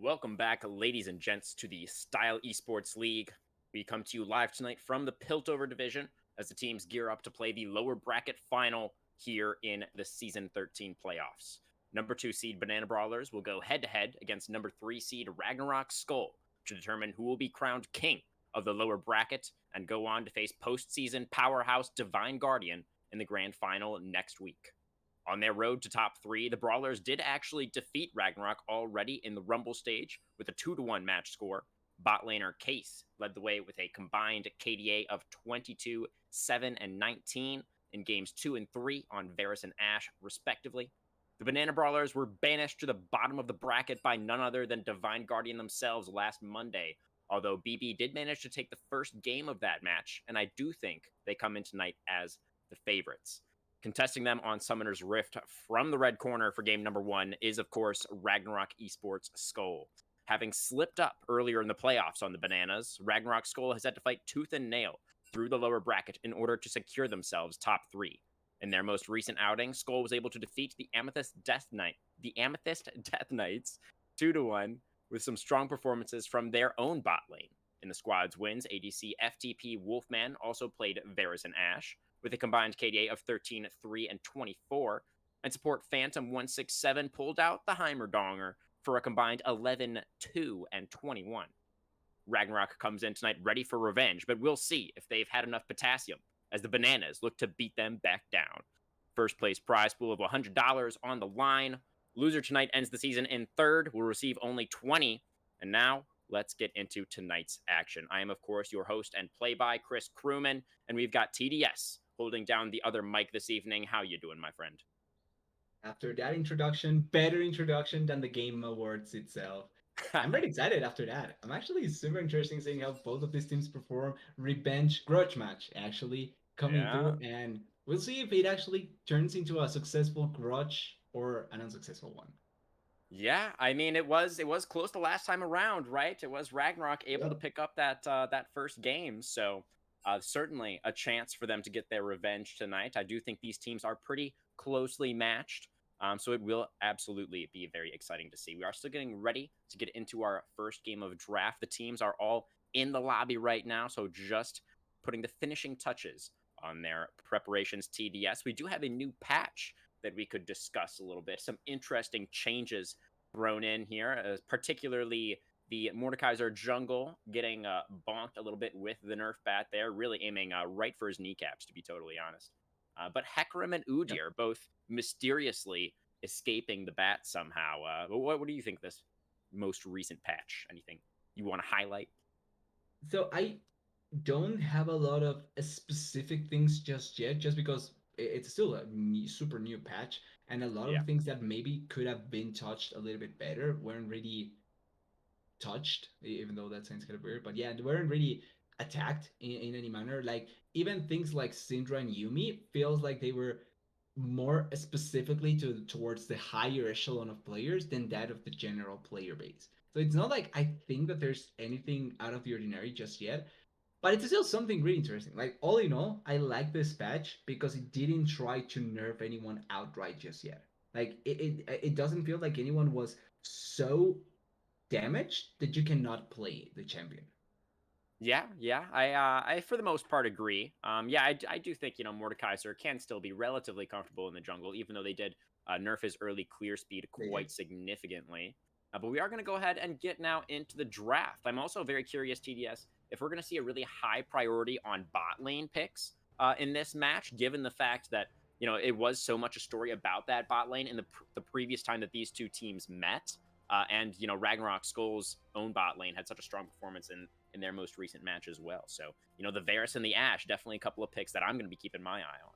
Welcome back, ladies and gents, to the Style Esports League. We come to you live tonight from the Piltover division as the teams gear up to play the lower bracket final here in the Season 13 playoffs. Number 2 seed Banana Brawlers will go head-to-head against number 3 seed Ragnarok Skoll to determine who will be crowned king of the lower bracket and go on to face postseason powerhouse Divine Guardian in the grand final next week. On their road to top 3, the Brawlers did actually defeat Ragnarok already in the Rumble stage with a 2-1 match score. Bot laner Case led the way with a combined KDA of 22, 7, and 19 in games 2 and 3 on Varus and Ashe, respectively. The Banana Brawlers were banished to the bottom of the bracket by none other than Divine Guardian themselves last Monday, although BB did manage to take the first game of that match, and I do think they come in tonight as the favorites. Contesting them on Summoner's Rift from the red corner for game number 1 is, of course, Ragnarok Esports Skoll. Having slipped up earlier in the playoffs on the Bananas, Ragnarok Skoll has had to fight tooth and nail through the lower bracket in order to secure themselves top 3. In their most recent outing, Skoll was able to defeat the Amethyst Death Knights 2-1 with some strong performances from their own bot lane. In the squad's wins, ADC FTP Wolfman also played Varus and Ashe, with a combined KDA of 13, 3, and 24, and support Phantom 167 pulled out the Heimerdonger for a combined 11, 2, and 21. Ragnarok comes in tonight ready for revenge, but we'll see if they've had enough potassium as the Bananas look to beat them back down. First place prize pool of $100 on the line. Loser tonight ends the season in third, will receive only 20. And now, let's get into tonight's action. I am, of course, your host and play-by Chris Crewman, and we've got TDS holding down the other mic this evening. How you doing, my friend? After that introduction, better introduction than the Game Awards itself. I'm very excited after that. I'm actually super interested in seeing how both of these teams perform. Revenge grudge match actually coming Yeah. through, and we'll see if it actually turns into a successful grudge or an unsuccessful one. Yeah, I mean it was close the last time around, right? It was Ragnarok able to Yep. pick up that first game, so certainly a chance for them to get their revenge tonight. I do think these teams are pretty closely matched, so it will absolutely be very exciting to see. We are still getting ready to get into our first game of draft. The teams are all in the lobby right now, so just putting the finishing touches on their preparations. TDS, we do have a new patch that we could discuss a little bit. Some interesting changes thrown in here, particularly the Mordekaiser jungle getting bonked a little bit with the Nerf bat there, really aiming right for his kneecaps, to be totally honest. But Hecarim and Yep. Udyr both mysteriously escaping the bat somehow. What do you think of this most recent patch? Anything you want to highlight? So I don't have a lot of specific things just yet, just because it's still a super new patch, and a lot Yeah. of things that maybe could have been touched a little bit better weren't really touched, even though that sounds kind of weird. But yeah, they weren't really attacked in any manner. Like even things like Syndra and Yumi feels like they were more specifically towards the higher echelon of players than that of the general player base. So it's not like I think that there's anything out of the ordinary just yet. But it's still something really interesting. Like all in all, I like this patch because it didn't try to nerf anyone outright just yet. Like it doesn't feel like anyone was so damaged that you cannot play the champion. Yeah. I for the most part agree. Yeah, I do think Mordekaiser can still be relatively comfortable in the jungle, even though they did nerf his early clear speed They quite did. significantly. But we are going to go ahead and get now into the draft. I'm also very curious, TDS, if we're going to see a really high priority on bot lane picks in this match, given the fact that it was so much a story about that bot lane in the previous time that these two teams met. And Ragnarok Skull's own bot lane had such a strong performance in their most recent match as well. So, the Varus and the Ashe, definitely a couple of picks that I'm going to be keeping my eye on.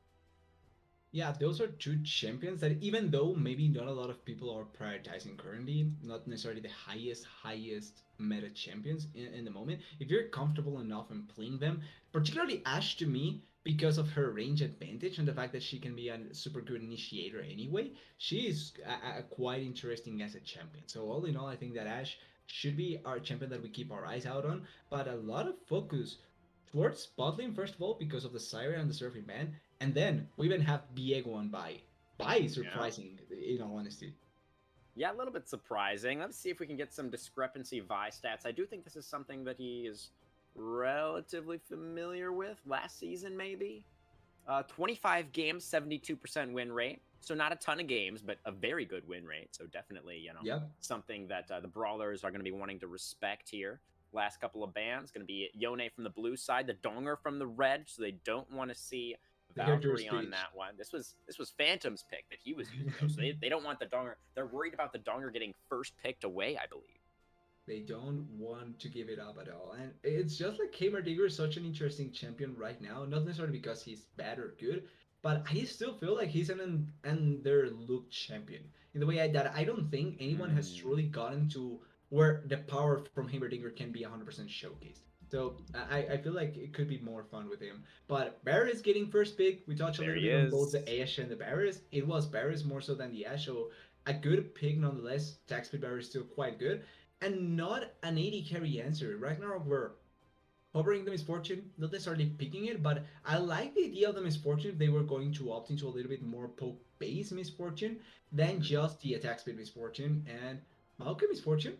Yeah, those are two champions that even though maybe not a lot of people are prioritizing currently, not necessarily the highest meta champions in the moment, if you're comfortable enough in playing them, particularly Ashe to me, because of her range advantage and the fact that she can be a super good initiator anyway, she is quite interesting as a champion. So all in all, I think that Ashe should be our champion that we keep our eyes out on, but a lot of focus towards bot lane first of all because of the Siren and the Surfing Man, and then we even have Viego on by Yeah. surprising, in all honesty. Yeah, a little bit surprising. Let's see if we can get some discrepancy Vi stats. I do think this is something that he is relatively familiar with. Last season, maybe. 25 games, 72% win rate. So not a ton of games, but a very good win rate. So definitely, Yep. something that the Brawlers are going to be wanting to respect here. Last couple of bans going to be Yone from the blue side, the Donger from the red. So they don't want to see They heard your Valkyrie on speech. that one. This was Phantom's pick that he was using though. So they don't want the Donger. They're worried about the Donger getting first picked away, I believe. They don't want to give it up at all. And it's just like Kmart Digger is such an interesting champion right now. Not necessarily because he's bad or good, but I still feel like he's an underlooked champion. In the way that I don't think anyone has Mm, truly gotten to where the power from Heimerdinger can be 100% showcased. So I feel like it could be more fun with him. But Barris getting first pick. We touched a there little he bit on both the is. Ashe and the Barris. It was Barris more so than the Ashe. So a good pick nonetheless. Attack speed Barris still quite good and not an 80 carry answer. Ragnarok were hovering the misfortune, not necessarily picking it, but I like the idea of the misfortune if they were going to opt into a little bit more poke base misfortune than Mhm. just the attack speed misfortune. And Maoka misfortune,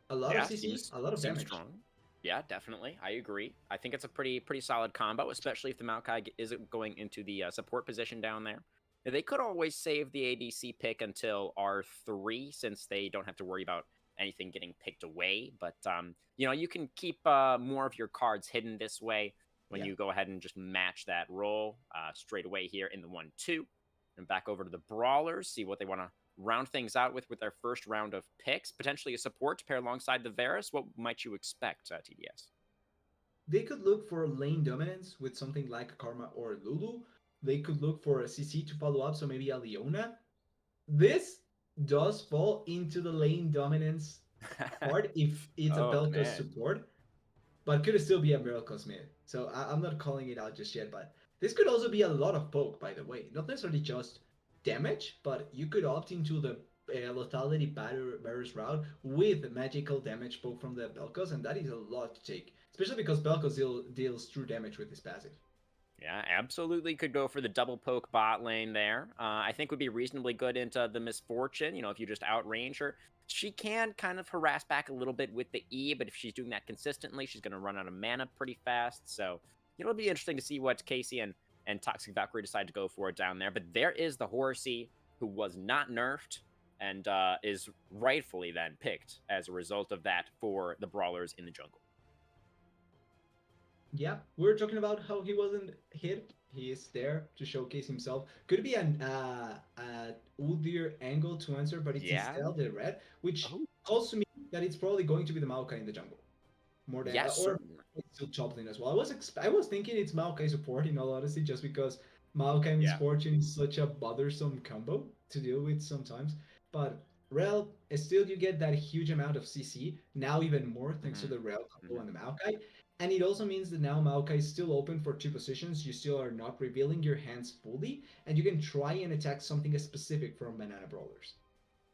a lot of Yeah, CC, seems a lot of seems damage. strong. Yeah, definitely. I agree. I think it's a pretty solid combo, especially if the Maokai isn't going into the support position down there. They could always save the ADC pick until R3 since they don't have to worry about anything getting picked away. But you can keep more of your cards hidden this way when Yeah. you go ahead and just match that roll straight away here in the 1-2. And back over to the Brawlers, see what they want to round things out with their first round of picks, potentially a support to pair alongside the Varus. What might you expect, TDS? They could look for lane dominance with something like Karma or Lulu. They could look for a CC to follow up, so maybe a Leona. This does fall into the lane dominance part if it's a Oh Belko man. support, but could still be a Miracle Smith. So I'm not calling it out just yet, but this could also be a lot of poke, by the way. Not necessarily just damage, but you could opt into the lethality barriers route with magical damage poke from the Belkos, and that is a lot to take, especially because Belkos deals true damage with his passive. Yeah, absolutely could go for the double poke bot lane there. I think would be reasonably good into the Misfortune. If you just outrange her, she can kind of harass back a little bit with the E, but if she's doing that consistently, she's going to run out of mana pretty fast. So it'll be interesting to see what Casey and Toxic Valkyrie decide to go for it down there. But there is the Horsey who was not nerfed and is rightfully then picked as a result of that for the Brawlers in the jungle. Yeah, we were talking about how he wasn't hit. He is there to showcase himself. Could be an Udyr angle to answer, but it's Yeah. instead the red, which Oh, calls to me that it's probably going to be the Maokai in the jungle more than yes, or certainly. still Choplin as well. I was thinking it's Maokai support in all honesty, just because Maokai Yeah. Misfortune is such a bothersome combo to deal with sometimes. But Rel, still you get that huge amount of CC now, even more thanks to Hmm. the Rel combo Hmm. and the Maokai. And it also means that now Maokai is still open for two positions. You still are not revealing your hands fully, and you can try and attack something specific from Banana Brawlers.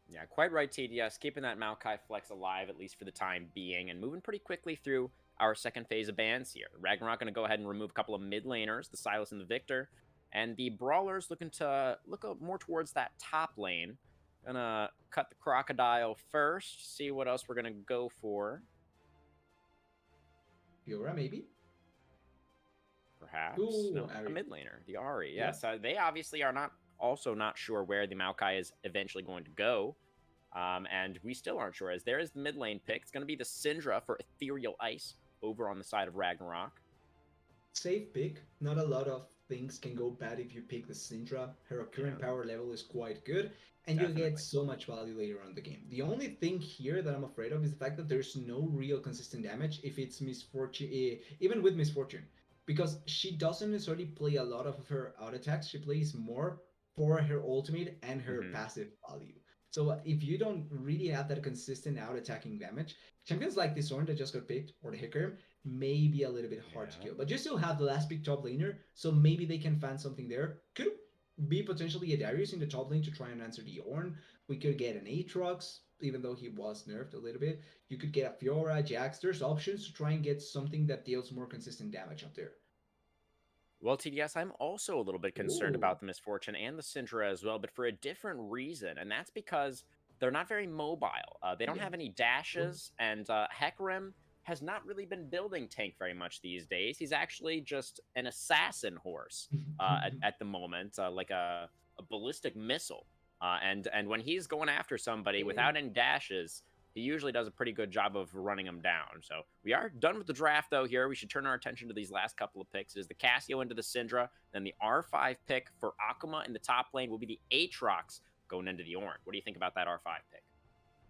Yeah, quite right, TDS. Keeping that Maokai flex alive, at least for the time being, and moving pretty quickly through our second phase of bans here. Ragnarok going to go ahead and remove a couple of mid laners, the Silas and the Victor. And the Brawlers looking to look more towards that top lane. Gonna cut the Crocodile first, see what else we're going to go for. Fiora, maybe? Perhaps. Ooh, No, a Ari. mid laner, the Ari. Yeah. Yes, they obviously are not sure where the Maokai is eventually going to go. And we still aren't sure, as there is the mid lane pick. It's going to be the Syndra for Ethereal Ice over on the side of Ragnarok. Safe pick. Not a lot of things can go bad if you pick the Syndra. Her current Yeah, power level is quite good, and you get definitely. so much value later on in the game. The only thing here that I'm afraid of is the fact that there's no real consistent damage if it's Misfortune, even with Misfortune, because she doesn't necessarily play a lot of her out attacks. She plays more for her ultimate and her Hmm. passive value. So if you don't really have that consistent out attacking damage, champions like this Zorn that just got picked or the Hicker may be a little bit hard to Yeah. kill. But you still have the last pick top laner, so maybe they can find something there. Could be potentially a Darius in the top lane to try and answer the Ornn. We could get an Aatrox, even though he was nerfed a little bit. You could get a Fiora, Jax. There's options to try and get something that deals more consistent damage up there. Well, TDS, I'm also a little bit concerned Ooh. about the Misfortune and the Syndra as well, but for a different reason. And that's because they're not very mobile. They don't Yeah. have any True. dashes, and Hecarim has not really been building tank very much these days. He's actually just an assassin horse at the moment, like a ballistic missile. And when he's going after somebody Eh, without any dashes, he usually does a pretty good job of running them down. So we are done with the draft, though, here. We should turn our attention to these last couple of picks. It is the Casio into the Syndra, then the R5 pick for Akuma in the top lane will be the Aatrox going into the Ornn. What do you think about that R5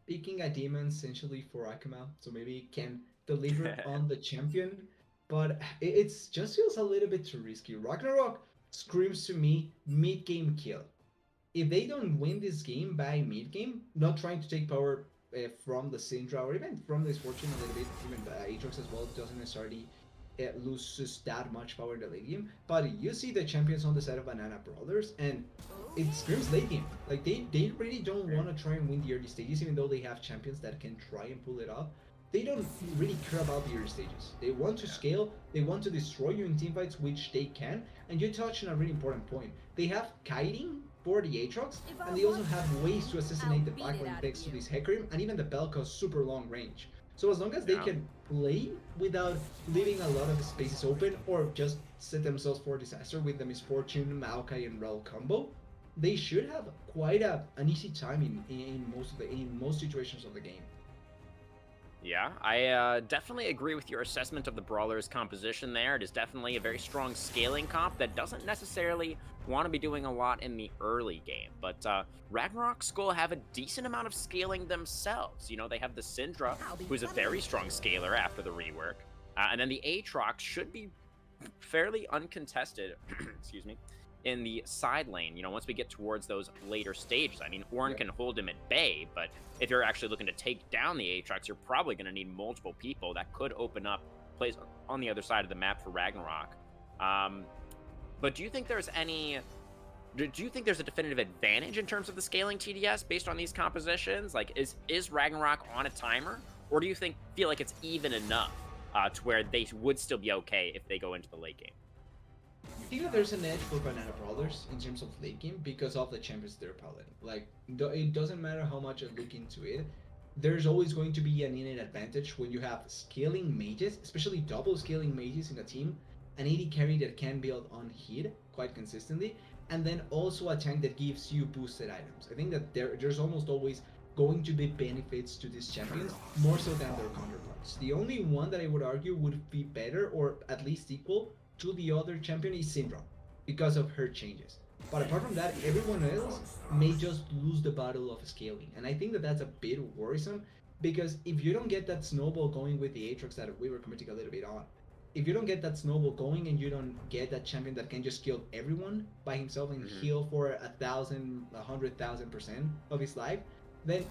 Picking a demon essentially for Akuma, so maybe it can deliver pick? on the champion, but it's just feels a little bit too risky. Ragnarok screams to me mid game kill. If they don't win this game by mid game, not trying to take power from the Syndra or even from the Misfortune a little bit, even the Aatrox as well doesn't necessarily loses that much power in the late game. But you see the champions on the side of Banana Brawlers, and it screams late game. Like they really don't want to try and win the early stages, even though they have champions that can try and pull it off. They don't really care about the early stages. They want to Yeah. scale, they want to destroy you in teamfights, which they can. And you touched on a really important point. They have kiting for the Aatrox, and they also have ways to assassinate the backline thanks to this Hecarim, and even the Belka's super long range. So as long as they Yeah. can play without leaving a lot of spaces open or just set themselves for disaster with the Misfortune, Maokai, and Rel combo, they should have quite an easy time in most situations of the game. Yeah, I definitely agree with your assessment of the Brawlers composition there. It is definitely a very strong scaling comp that doesn't necessarily want to be doing a lot in the early game. But Ragnarok Skoll have a decent amount of scaling themselves. You know, they have the Syndra, who's a very strong scaler after the rework. And then the Aatrox should be fairly uncontested, excuse me, in the side lane. You know, once we get towards those later stages, I mean, Ornn Yeah. can hold him at bay, but if you're actually looking to take down the Aatrox, you're probably going to need multiple people. That could open up plays on the other side of the map for Ragnarok. Um, but do you think there's any? Do you think there's a definitive advantage in terms of the scaling TDS based on these compositions? Like, is Ragnarok on a timer, or do you feel like it's even enough to where they would still be okay if they go into the late game? I think that there's an edge for Banana Brawlers in terms of late game because of the champions they're piloting. Like, it doesn't matter how much I look into it, there's always going to be an innate advantage when you have scaling mages, especially double scaling mages in a team, an AD carry that can build on hit quite consistently, and then also a tank that gives you boosted items. I think that there's almost always going to be benefits to these champions more so than their counterparts. The only one that I would argue would be better or at least equal to the other champion is Syndra because of her changes. But apart from that, everyone else may just lose the battle of scaling. And I think that that's a bit worrisome because if you don't get that snowball going with the Aatrox that we were commenting a little bit on, if you don't get that snowball going and you don't get that champion that can just kill everyone by himself and Mm-hmm. heal for 100,000% of his life, then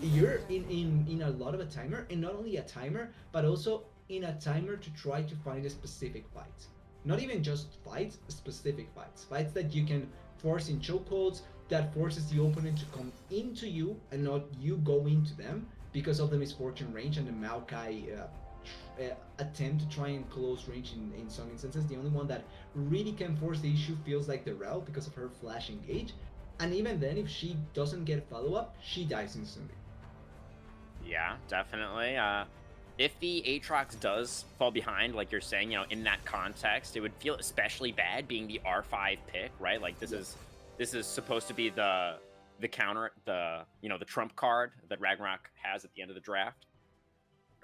you're in a lot of a timer, and not only a timer, but also in a timer to try to find a specific fight. Not even just fights, specific fights. Fights that you can force in chokeholds, that forces the opponent to come into you and not you go into them because of the Misfortune range and the Maokai attempt to try and close range in some instances. The only one that really can force the issue feels like the Rel because of her flash engage. And even then, if she doesn't get follow up, she dies instantly. Yeah, definitely. If the Aatrox does fall behind, like you're saying, you know, in that context, it would feel especially bad being the R5 pick, right? Like Yeah. this is supposed to be the counter, the trump card that Ragnarok has at the end of the draft.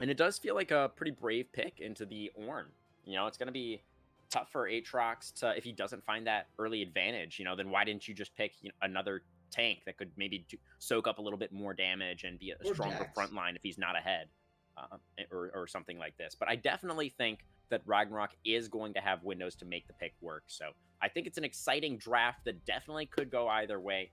And it does feel like a pretty brave pick into the Ornn. You know, it's going to be tough for Aatrox to, if he doesn't find that early advantage, you know, then why didn't you just pick another tank that could maybe soak up a little bit more damage and be a Or stronger Jax. front line if he's not ahead, or something like this. But I definitely think that Ragnarok is going to have windows to make the pick work. So I think it's an exciting draft that definitely could go either way.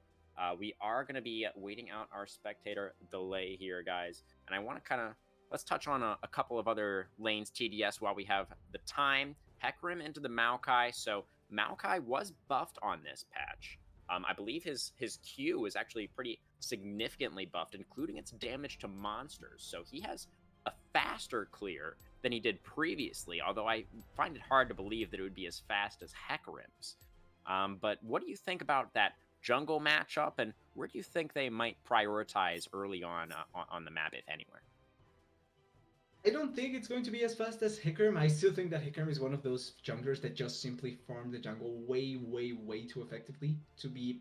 We are going to be waiting out our spectator delay here, guys. And I want to kind of let's touch on a couple of other lanes TDS while we have the time. Hecarim into the Maokai. So Maokai was buffed on this patch. I believe his Q is actually pretty significantly buffed, including its damage to monsters. So he has a faster clear than he did previously, although I find it hard to believe that it would be as fast as Hecarim's. But what do you think about that jungle matchup? And where do you think they might prioritize early on the map, if anywhere? I don't think it's going to be as fast as Hickerm. I still think that Hickerm is one of those junglers that just simply farm the jungle way, way, way too effectively to be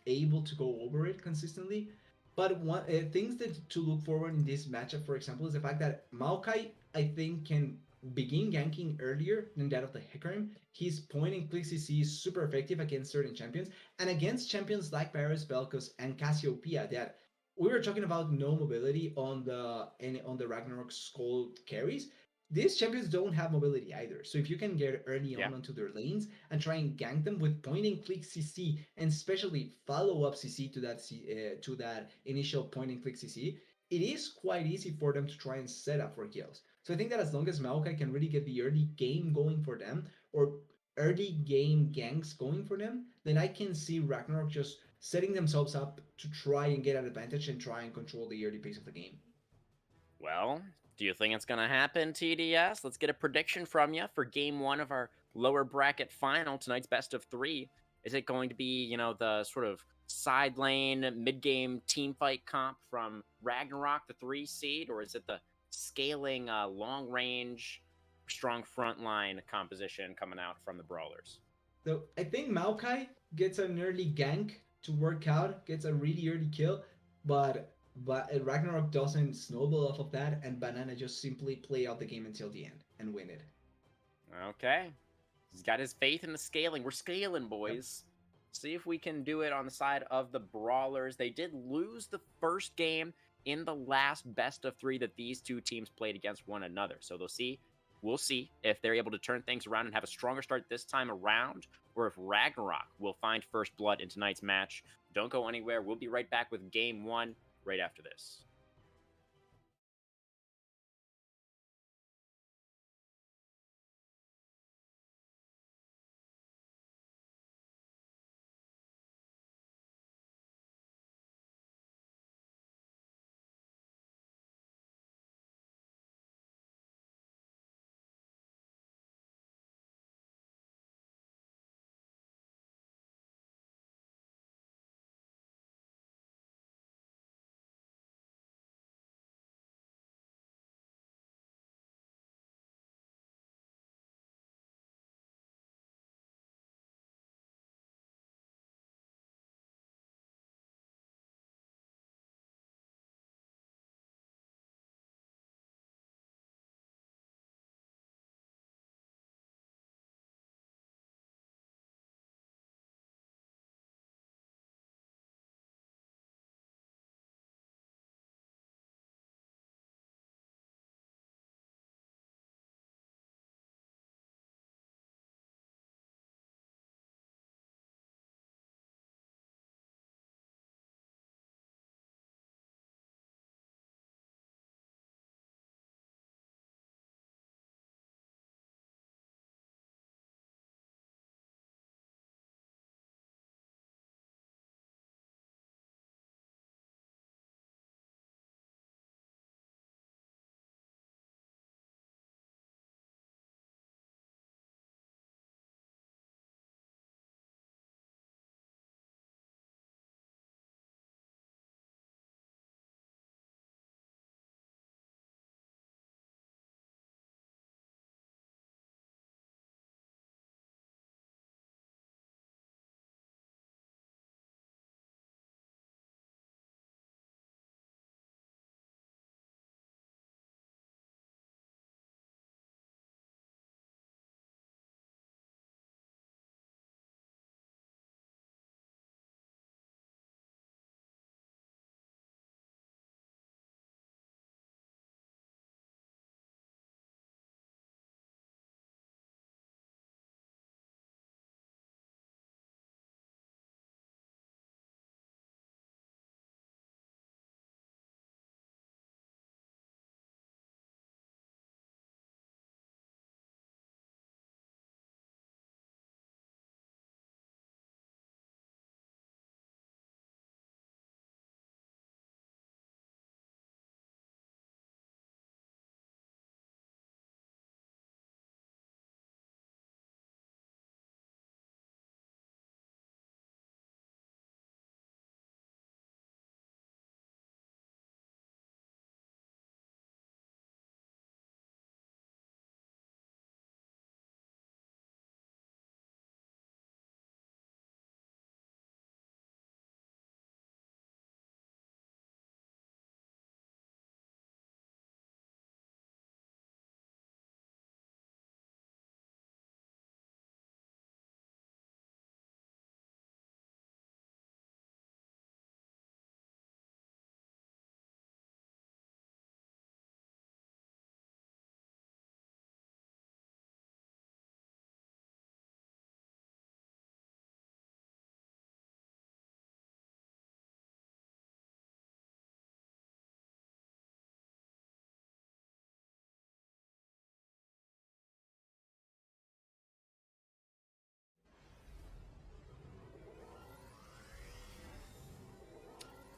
able to go over it consistently. But one things that to look forward in this matchup, for example, is the fact that Maokai, I think, can begin ganking earlier than that of the Hecarim. His point and click CC is super effective against certain champions, and against champions like Varus, Vel'Koz, and Cassiopeia that we were talking about no mobility on the Ragnarok Skoll carries. These champions don't have mobility either. So if you can get early Yeah. on onto their lanes and try and gank them with point and click CC, and especially follow up CC to that initial point and click CC, it is quite easy for them to try and set up for kills. So I think that as long as Maokai can really get the early game going for them, or early game ganks going for them, then I can see Ragnarok just setting themselves up to try and get an advantage and try and control the early pace of the game. Well, do you think it's going to happen, TDS? Let's get a prediction from you for game one of our lower bracket final, tonight's best of three. Is it going to be, the sort of side lane, mid game team fight comp from Ragnarok, the 3 seed, or is it the scaling long range, strong front line composition coming out from the Brawlers? So I think Maokai gets an early gank to work out, gets a really early kill, but Ragnarok doesn't snowball off of that, and Banana just simply play out the game until the end and win it. Okay. He's got his faith in the scaling. We're scaling, Yep. boys. See if we can do it on the side of the Brawlers. They did lose the first game in the last best of three that these two teams played against one another. So we'll see if they're able to turn things around and have a stronger start this time around, or if Ragnarok will find first blood in tonight's match. Don't go anywhere. We'll be right back with game one right after this.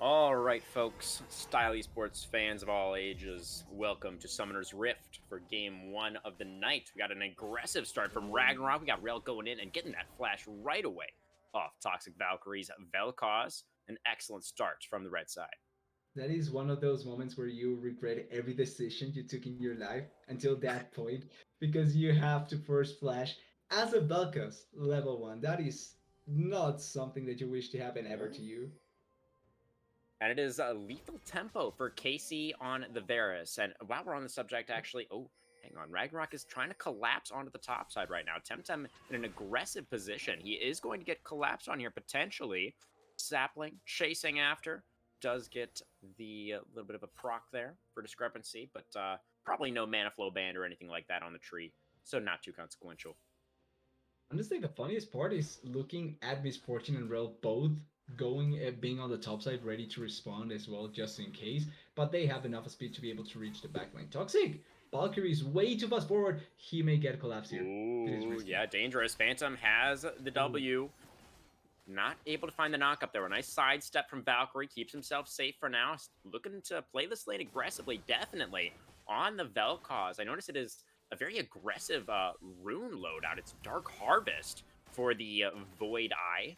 All right, folks, Style Esports fans of all ages, welcome to Summoner's Rift for game one of the night. We got an aggressive start from Ragnarok. We got Rel going in and getting that flash right away off Toxic Valkyrie's Vel'Koz. An excellent start from the red side. That is one of those moments where you regret every decision you took in your life until that point because you have to first flash as a Belkas level 1. That is not something that you wish to happen ever to you. And it is a lethal tempo for Casey on the Varus. And while we're on the subject, actually, hang on. Ragnarok is trying to collapse onto the top side right now. Temtem in an aggressive position. He is going to get collapsed on here potentially. Sapling chasing after. Does get the little bit of a proc there for discrepancy, but probably no mana flow band or anything like that on the tree. So not too consequential. Honestly, the funniest part is looking at Misfortune and Rel both being on the top side, ready to respond as well, just in case. But they have enough speed to be able to reach the backline. Toxic! Valkyrie is way too fast forward. He may get collapsed here. Ooh, yeah, dangerous. Phantom has the W. Not able to find the knock up there. A nice sidestep from Valkyrie. Keeps himself safe for now. Looking to play this lane aggressively, definitely. On the Vel'Koz. I notice it is a very aggressive rune loadout. It's Dark Harvest for the Void Eye.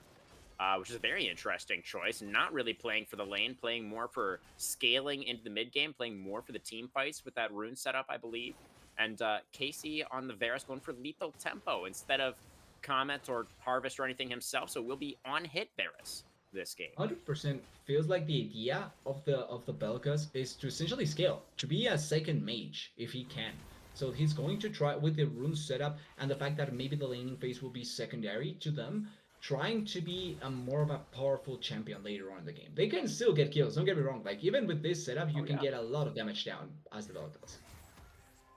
Which is a very interesting choice. Not really playing for the lane, playing more for scaling into the mid game, playing more for the team fights with that rune setup, I believe. And Casey on the Varus going for lethal tempo instead of Comet or Harvest or anything himself. So we'll be on hit Varus this game. 100% feels like the idea of the Belkas is to essentially scale, to be a second mage if he can. So he's going to try with the rune setup and the fact that maybe the laning phase will be secondary to them, trying to be a more of a powerful champion later on in the game. They can still get kills, don't get me wrong. Like even with this setup, you can get a lot of damage down as the Belkas.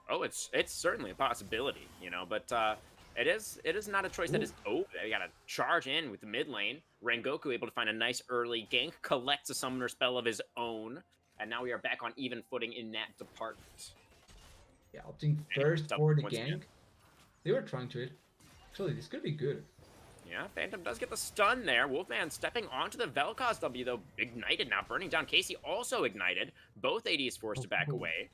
Oh, it's certainly a possibility, but it is not a choice that is they gotta charge in with the mid lane. Rengoku able to find a nice early gank, collects a summoner spell of his own, and now we are back on even footing in that department. Yeah, opting first for the gank. They were trying to it. Actually, this could be good. Yeah, Phantom does get the stun there. Wolfman stepping onto the Vel'Koz W, though, ignited now, burning down. Casey also ignited. Both ADs forced to back away.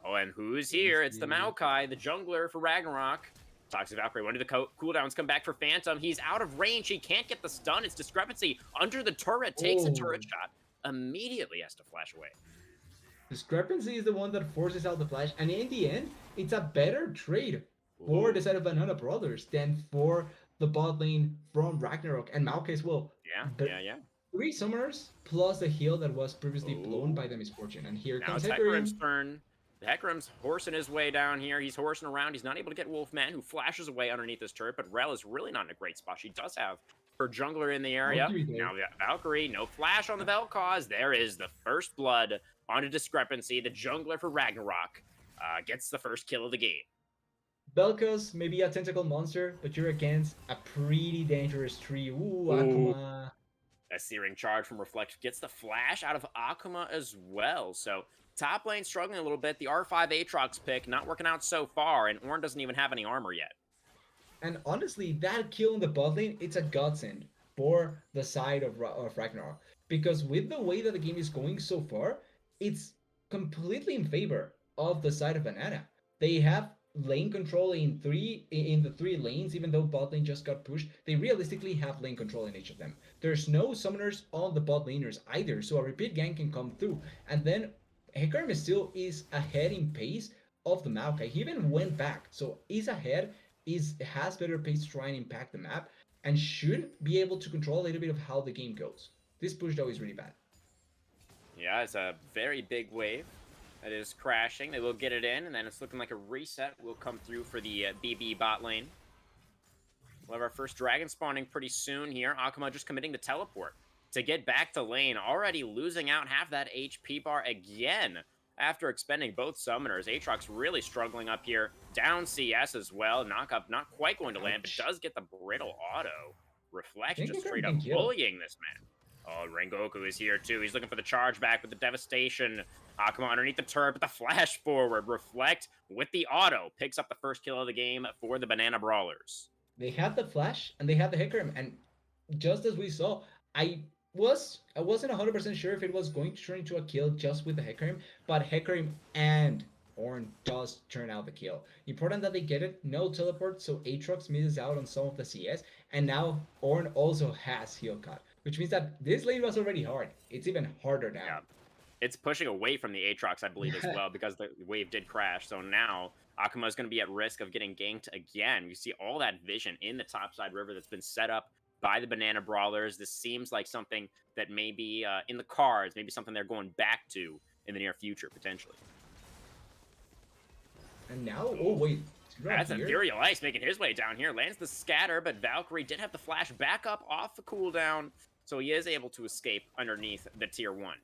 Oh, and who's here? It's the Maokai, the jungler for Ragnarok. Toxic Valkyrie, when do the cooldowns come back for Phantom? He's out of range. He can't get the stun. It's discrepancy. Under the turret, takes a turret shot. Immediately has to flash away. Discrepancy is the one that forces out the flash. And in the end, it's a better trade for the side of Banana Brawlers than for the bot lane from Ragnarok and Maokai as well. Yeah. 3 summoners plus the heal that was previously blown by the Misfortune. And here comes Hecarim's turn. The Hecarim's horsing his way down here. He's horsing around. He's not able to get Wolfman, who flashes away underneath this turret, but Rel is really not in a great spot. She does have her jungler in the area. Now we got Valkyrie. No flash on the Vel'Koz. There is the first blood on a discrepancy. The jungler for Ragnarok gets the first kill of the game. Vel'Koz may be a tentacle monster, but you're against a pretty dangerous tree. Ooh, Akuma. A searing charge from Reflect gets the flash out of Akuma as well. So top lane struggling a little bit. The R5 Aatrox pick not working out so far, and Ornn doesn't even have any armor yet. And honestly, that kill in the bot lane, it's a godsend for the side of Ragnarok. Because with the way that the game is going so far, it's completely in favor of the side of Banana. They have lane control in the 3 lanes, even though bot lane just got pushed. They realistically have lane control in each of them. There's no summoners on the bot laners either, so a repeat gank can come through. And then Hecarim still is ahead in pace of the Maokai. He even went back, so is ahead, has better pace to try and impact the map, and should be able to control a little bit of how the game goes. This push though is really bad. Yeah, it's a very big wave that is crashing. They will get it in, and then it's looking like a reset will come through for the BB bot lane. We'll have our first dragon spawning pretty soon here. Akuma just committing the teleport to get back to lane, already losing out half that HP bar again after expending both summoners. Aatrox really struggling up here. Down CS as well. Knock up not quite going to land, but does get the brittle auto. Reflect just straight up bullying this man. Oh, Rengoku is here too. He's looking for the charge back with the devastation. Akuma underneath the turret with the flash forward. Reflect with the auto. Picks up the first kill of the game for the Banana Brawlers. They had the flash and they had the Hecarim. And just as we saw, I I wasn't 100% sure if it was going to turn into a kill just with the Hecarim, but Hecarim and Ornn does turn out the kill. Important that they get it. No teleport, so Aatrox misses out on some of the CS, and now Ornn also has heal cut, which means that this lane was already hard. It's even harder now. Yeah. It's pushing away from the Aatrox, I believe, as well, because the wave did crash. So now Akuma is going to be at risk of getting ganked again. You see all that vision in the topside river that's been set up by the Banana Brawlers. This seems like something that may be in the cards, maybe something they're going back to in the near future, potentially. And now, oh wait, That's Imperial Ice making his way down here. Lands the scatter, but Valkyrie did have the flash back up off the cooldown, so he is able to escape underneath the tier 1.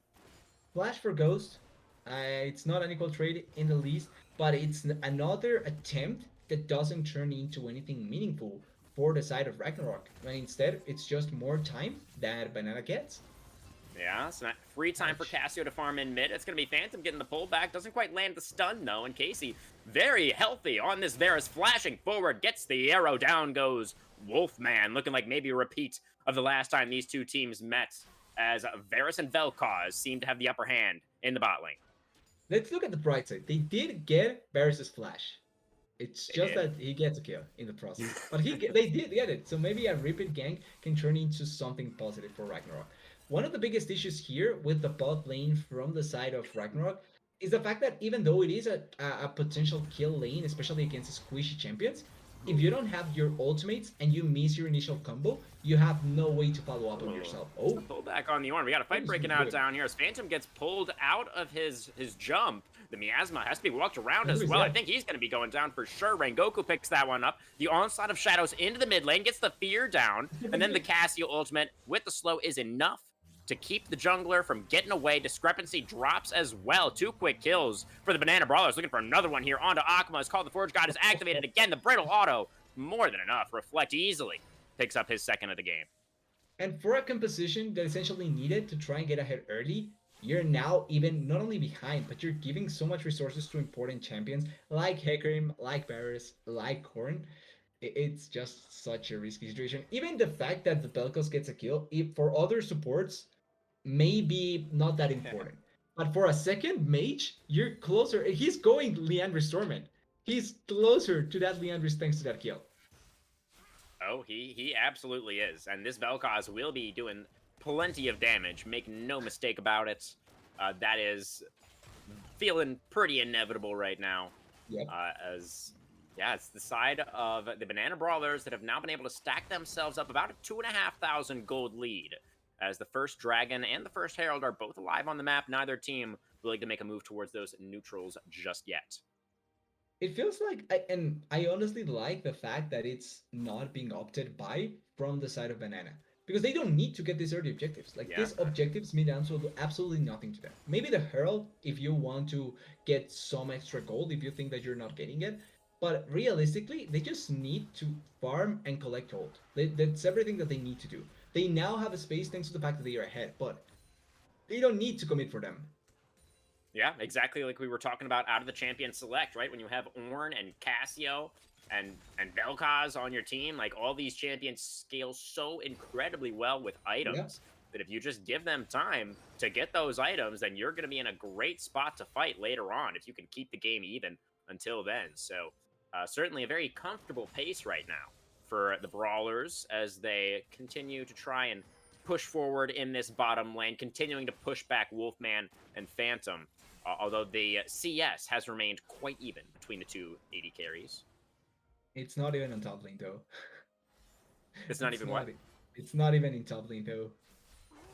Flash for Ghost. It's not an equal trade in the least, but it's another attempt that doesn't turn into anything meaningful for the side of Ragnarok. And instead, it's just more time that Banana gets. Yeah, so free time for Cassio to farm in mid. It's going to be Phantom getting the pullback. Doesn't quite land the stun, though. And Casey, very healthy on this Varus, flashing forward, gets the arrow. Down goes Wolfman, looking like maybe a repeat of the last time these two teams met, as Varus and Vel'Koz seem to have the upper hand in the bot lane. Let's look at the bright side. They did get Varus's flash. It's just that he gets a kill in the process. But they did get it. So maybe a repeat gank can turn into something positive for Ragnarok. One of the biggest issues here with the bot lane from the side of Ragnarok is the fact that even though it is a potential kill lane, especially against squishy champions, if you don't have your ultimates and you miss your initial combo, you have no way to follow up on yourself. Oh, pull back on the Ornn. We got a fight breaking out down here as Phantom gets pulled out of his jump. The Miasma has to be walked around as well. I think he's going to be going down for sure. Rengoku picks that one up. The onslaught of shadows into the mid lane gets the fear down, and then the Cassio ultimate with the slow is enough to keep the jungler from getting away. Discrepancy drops as well. 2 quick kills for the Banana Brawlers. Looking for another one here onto Akuma. As called the Forge God is activated again. The Brittle Auto, more than enough. Reflect easily picks up his second of the game. And for a composition that essentially needed to try and get ahead early, you're now even not only behind, but you're giving so much resources to important champions like Hecarim, like Varus, like Korn. It's just such a risky situation. Even the fact that the Vel'Koz gets a kill, if for other supports, maybe not that important. But for a second mage, you're closer. He's going Leandre Stormont. He's closer to that Leandre thanks to that kill. Oh, he absolutely is. And this Vel'Koz will be doing plenty of damage. Make no mistake about it. That is feeling pretty inevitable right now. Yep. It's the side of the Banana Brawlers that have now been able to stack themselves up about a 2,500 gold lead, as the first Dragon and the first Herald are both alive on the map. Neither team willing to make a move towards those neutrals just yet. It feels like, I honestly like the fact that it's not being opted by from the side of Banana. Because they don't need to get these early objectives. These objectives mean absolutely nothing to them. Maybe the Herald, if you want to get some extra gold, if you think that you're not getting it. But realistically, they just need to farm and collect gold. That's everything that they need to do. They now have a space thanks to the fact that they are ahead, but they don't need to commit for them. Yeah, exactly like we were talking about out of the champion select, right? When you have Ornn and Cassio and Vel'Koz on your team, like all these champions scale so incredibly well with items that if you just give them time to get those items, then you're going to be in a great spot to fight later on if you can keep the game even until then. So certainly a very comfortable pace right now for the Brawlers as they continue to try and push forward in this bottom lane, continuing to push back Wolfman and Phantom, although the CS has remained quite even between the two AD carries. It's not even on top lane, though. It's not even what? It's not even in top lane, though.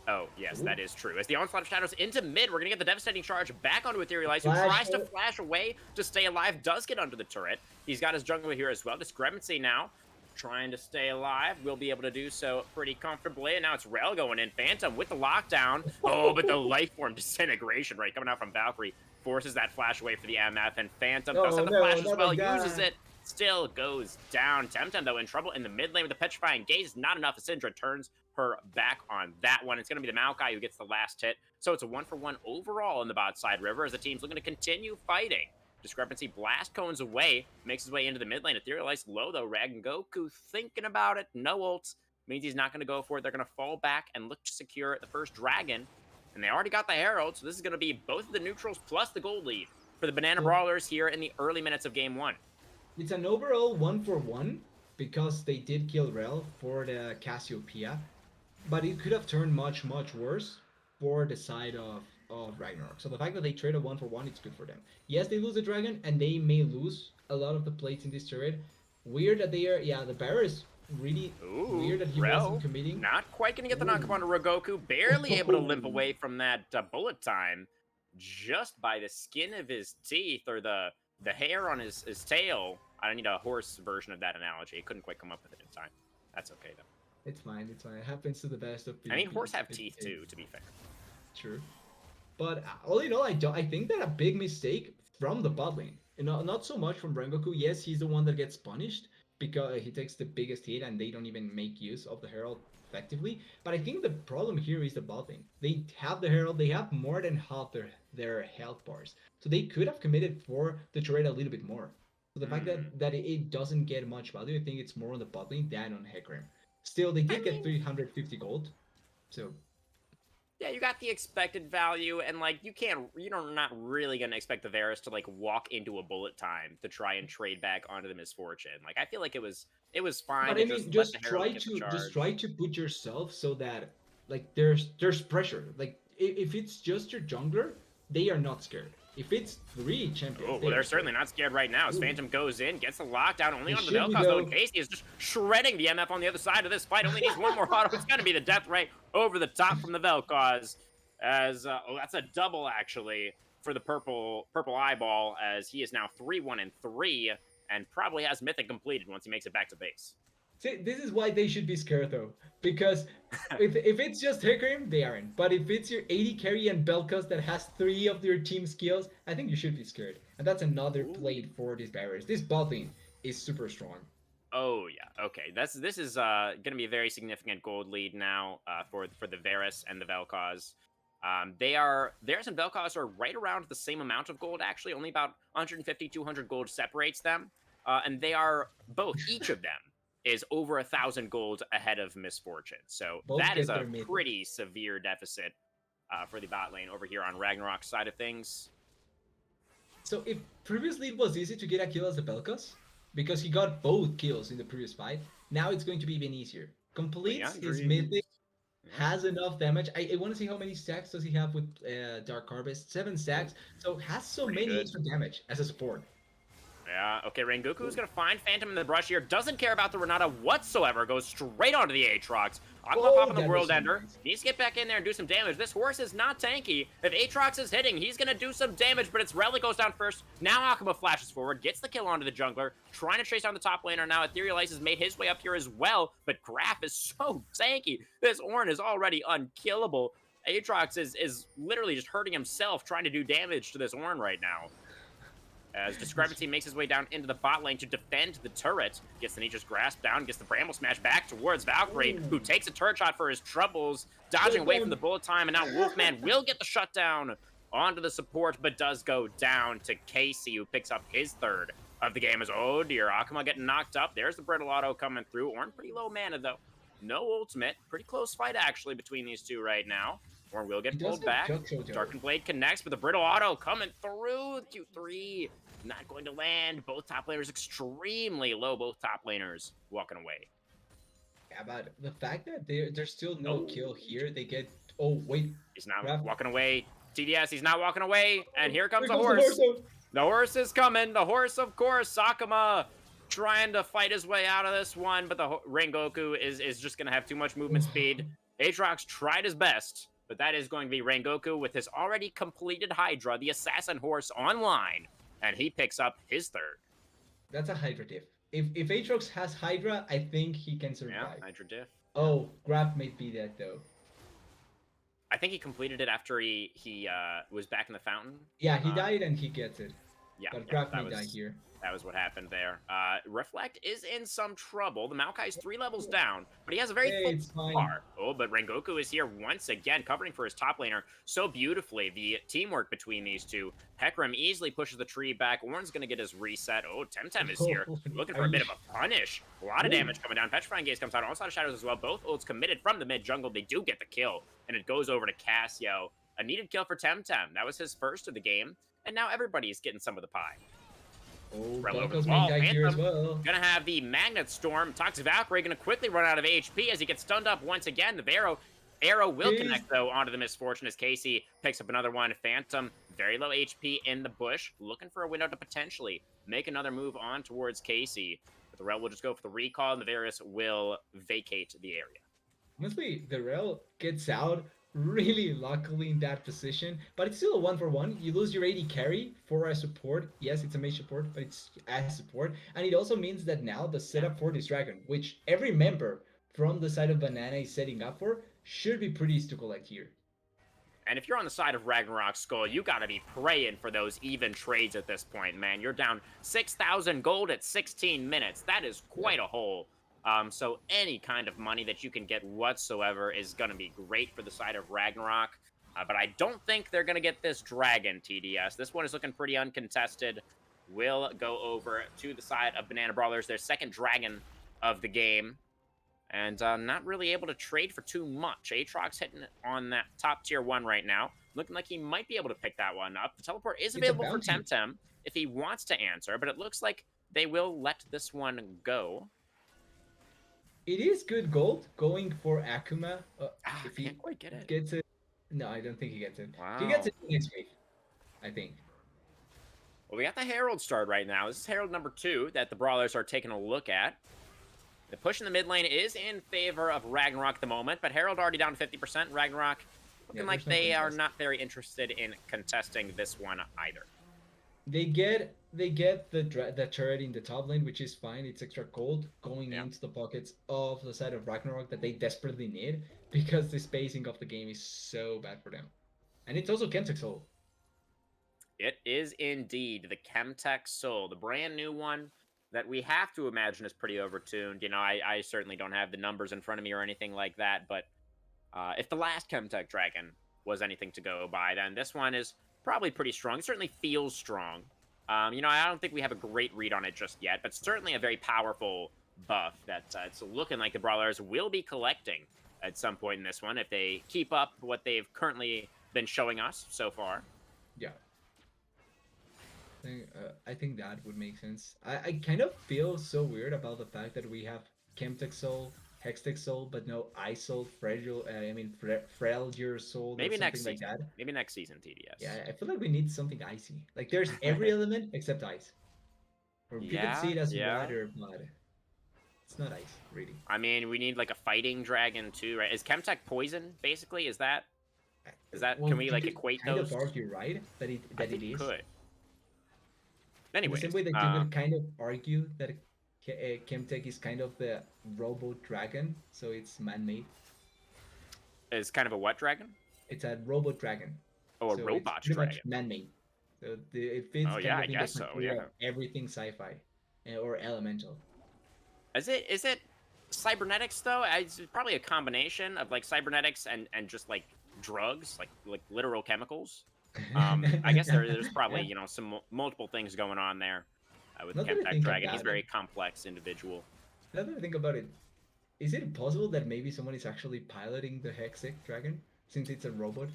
Oh, yes, that is true. As the Onslaught of Shadows into mid, we're going to get the Devastating Charge back onto Ethereal Ice, who tries to flash away to stay alive, does get under the turret. He's got his jungler here as well. Discrepancy now, trying to stay alive. We'll be able to do so pretty comfortably. And now it's Rel going in. Phantom with the lockdown. Oh, but the life form disintegration, right, coming out from Valkyrie, forces that flash away for the MF. And Phantom does have the flash as well, uses it. Still goes down. Temtem, though, in trouble in the mid lane with the Petrifying Gaze. Not enough. Syndra turns her back on that one. It's going to be the Maokai who gets the last hit. So it's a 1-for-1 overall in the bot side river as the team's looking to continue fighting. Discrepancy blast cones away, makes his way into the mid lane. Ethereal Ice low, though. Ragnarok thinking about it. No ults. means he's not going to go for it. They're going to fall back and look to secure the first dragon. And they already got the Herald, so this is going to be both of the neutrals plus the gold lead for the Banana So Brawlers here in the early minutes of game 1. it's an overall 1-for-1 because they did kill Rel for the Cassiopeia, but it could have turned much, much worse for the side of Ragnarok. So the fact that they trade a 1-for-1, it's good for them. Yes, they lose the dragon, and they may lose a lot of the plates in this turret. Weird that they are, yeah, the Bear is really Ooh, weird that he Rel, wasn't committing. not quite going to get the knock up Ooh. onto Ragoku. Barely able to limp away from that bullet time just by the skin of his teeth or the hair on his tail. I need a horse version of that analogy. I couldn't quite come up with it in time. That's okay, though. It's fine, it's fine. It happens to the best of people. I mean, horse have teeth, too, to be fair. True. But all in all, I think that a big mistake from the bot lane. You know, not so much from Rengoku. Yes, he's the one that gets punished because he takes the biggest hit and they don't even make use of the Herald effectively. But I think the problem here is the bot lane. They have the Herald, they have more than half their health bars. So they could have committed for the turret a little bit more. So the fact that it doesn't get much value, I think it's more on the bot lane than on Hecarim. Still, they did get 350 gold. So yeah, you got the expected value, and like you're not really gonna expect the Varus to like walk into a bullet time to try and trade back onto the misfortune. Like I feel like it was fine. but To I mean, just let the Herald get the charge. just try to put yourself so that like there's pressure. Like if it's just your jungler, they are not scared. If it's 3 champions, Oh, well, they're certainly not scared right now. As Phantom goes in, gets the lockdown only It on the should be, Vel'Koz, though, though. and Casey is just shredding the MF on the other side of this fight. Only needs one more auto. It's going to be the death ray over the top from the Vel'Koz. As, oh, that's a double, actually, for the purple eyeball, as he is now 3-1-3, and probably has Mythic completed once he makes it back to base. See, this is why they should be scared though, because if it's just Hecarim, they aren't. But if it's your 80 carry and Belkas that has 3 of their team skills, I think you should be scared. And that's another plate for these barriers. This bot lane is super strong. Oh yeah, okay. This is gonna be a very significant gold lead now for the Varus and the Vel'Koz. Varus and Vel'Koz are right around the same amount of gold, actually. Only about 150, 200 gold separates them, and they are both, each of them is over 1,000 gold ahead of Misfortune. So Both that is get a their mid. pretty severe deficit for the bot lane over here on Ragnarok's side of things. So if previously it was easy to get a kill as the Belkas, because he got both kills in the previous fight, now it's going to be even easier. Completes his mythic, has enough damage. I want to see how many stacks does he have with Dark Harvest. 7 stacks, so has so Pretty many good. extra damage as a support. Yeah, okay, Rengoku is going to find Phantom in the brush here. Doesn't care about the Renata whatsoever. Goes straight onto the Aatrox. Aqua Pop on the that World was so Ender. nice. Needs to get back in there and do some damage. This horse is not tanky. If Aatrox is hitting, he's going to do some damage, but it's Rel that goes down first. Now Akuma flashes forward, gets the kill onto the jungler, trying to chase down the top laner. Now Ethereal Ice has made his way up here as well, but Graph is so tanky. This Ornn is already unkillable. Aatrox is literally just hurting himself trying to do damage to this Ornn right now. As Discrepancy makes his way down into the bot lane to defend the turret. Gets the Nature's Grasp down, gets the Bramble Smash back towards Valkyrie, who takes a turret shot for his troubles, dodging away from the bullet time, and now Wolfman will get the shutdown onto the support, but does go down to Casey, who picks up his third of the game. As, oh dear, Akuma getting knocked up. There's the Brittle Auto coming through. Ornn pretty low mana, though. No ultimate. Pretty close fight, actually, between these two right now. Ornn will get pulled back. Darkened Blade connects, but the Brittle Auto coming through. Q3 not going to land. Both top laners extremely low. Both top laners walking away. Yeah, but the fact that there's still no kill here, they get... Oh, wait. He's not walking away. TDS, he's not walking away. And here comes the Here horse. comes The horse is coming. The horse, of course. Sakuma trying to fight his way out of this one, but the Rengoku is just going to have too much movement speed. Aatrox tried his best, but that is going to be Rengoku with his already completed Hydra, the Assassin Horse, online. And he picks up his third. That's a Hydra diff. If Aatrox has Hydra, I think he can survive. Yeah, Hydra diff. Oh, Graph may be that though. I think he completed it after he was back in the fountain. Yeah, he died and he gets it. Yeah, But yeah, Graf may die here. that was what happened there. Reflect is in some trouble. The Maokai's 3 levels down, but he has a very Hey, full it's fine. bar. Oh, but Rengoku is here once again, covering for his top laner so beautifully. The teamwork between these two. Hecarim easily pushes the tree back. Ornn's going to get his reset. Oh, Temtem is here, Oh, looking are for a you? bit of a punish. A lot of Ooh. damage coming down. Petrifying Gaze comes out. Onslaught of Shadows as well. Both ults committed from the mid jungle. They do get the kill, and it goes over to Cassio. A needed kill for Temtem. That was his first of the game, and now everybody's getting some of the pie. Oh, Rel over Buckles the may wall. die here as Phantom well. gonna have the Magnet Storm. Toxic Valkyrie gonna quickly run out of HP as he gets stunned up once again. The arrow will connect, though, onto the Misfortune as Casey picks up another one. Phantom, very low HP in the bush, looking for a window to potentially make another move on towards Casey. But the Rel will just go for the recall, and the Varus will vacate the area. Honestly, the Rel gets out really luckily in that position, but it's still a 1-for-1. You lose your AD carry for a support. Yes, it's a mage support, but it's as support. And it also means that now the setup for this dragon, which every member from the side of Banana is setting up for, should be pretty easy to collect here. And if you're on the side of Ragnarok Skoll, you gotta be praying for those even trades at this point, man. You're down 6,000 gold at 16 minutes. That is quite a hole. So any kind of money that you can get whatsoever is gonna be great for the side of Ragnarok. But I don't think they're gonna get this dragon, TDS. This one is looking pretty uncontested. Will go over to the side of Banana Brawlers, their second dragon of the game. And not really able to trade for too much. Aatrox hitting on that top tier 1 right now. Looking like he might be able to pick that one up. The teleport is available for Temtem if he wants to answer, but it looks like they will let this one go. It is good gold going for Akuma. If he can't quite get it. Gets it. No, I don't think he gets it. Wow. He gets it next week, I think. Well, we got the Herald start right now. This is Herald number 2 that the Brawlers are taking a look at. The push in the mid lane is in favor of Ragnarok at the moment, but Herald already down to 50%. Ragnarok looking like they are not very interested in contesting this one either. They get the turret in the top lane, which is fine. It's extra gold going into the pockets of the side of Ragnarok that they desperately need because the spacing of the game is so bad for them. And it's also Chemtech Soul. It is indeed the Chemtech Soul, the brand new one that we have to imagine is pretty overtuned. You know, I certainly don't have the numbers in front of me or anything like that, but if the last Chemtech Dragon was anything to go by, then this one is probably pretty strong. It certainly feels strong. You know, I don't think we have a great read on it just yet, but certainly a very powerful buff that it's looking like the Brawlers will be collecting at some point in this one if they keep up what they've currently been showing us so far. Yeah. I think that would make sense. I kind of feel so weird about the fact that we have Chemtech Soul, Hextech Soul, but no Ice Soul, Fragile Soul. Maybe next season. Like that. Maybe next season, TDS. Yeah, I feel like we need something icy. Like there's every element except ice. Or you can see it as water, but it's not ice, really. I mean, we need like a fighting dragon too, right? Is Chemtech poison, basically? Is that well, can we like equate those? Kind of argue, right? That it is. Could. Anyway, the same way that you would kind of argue that Chemtech is kind of the robot dragon, so it's man-made. Is kind of a what dragon? It's a robot dragon. Oh, a robot dragon. Much man-made. So it fits I guess so. Yeah. Everything sci-fi or elemental. Is it cybernetics though? It's probably a combination of like cybernetics and just like drugs, like literal chemicals. I guess there's probably you know some multiple things going on there with Chemtech Dragon. He's a very complex individual. Now that I think about it, is it possible that maybe someone is actually piloting the Hextech Dragon since it's a robot?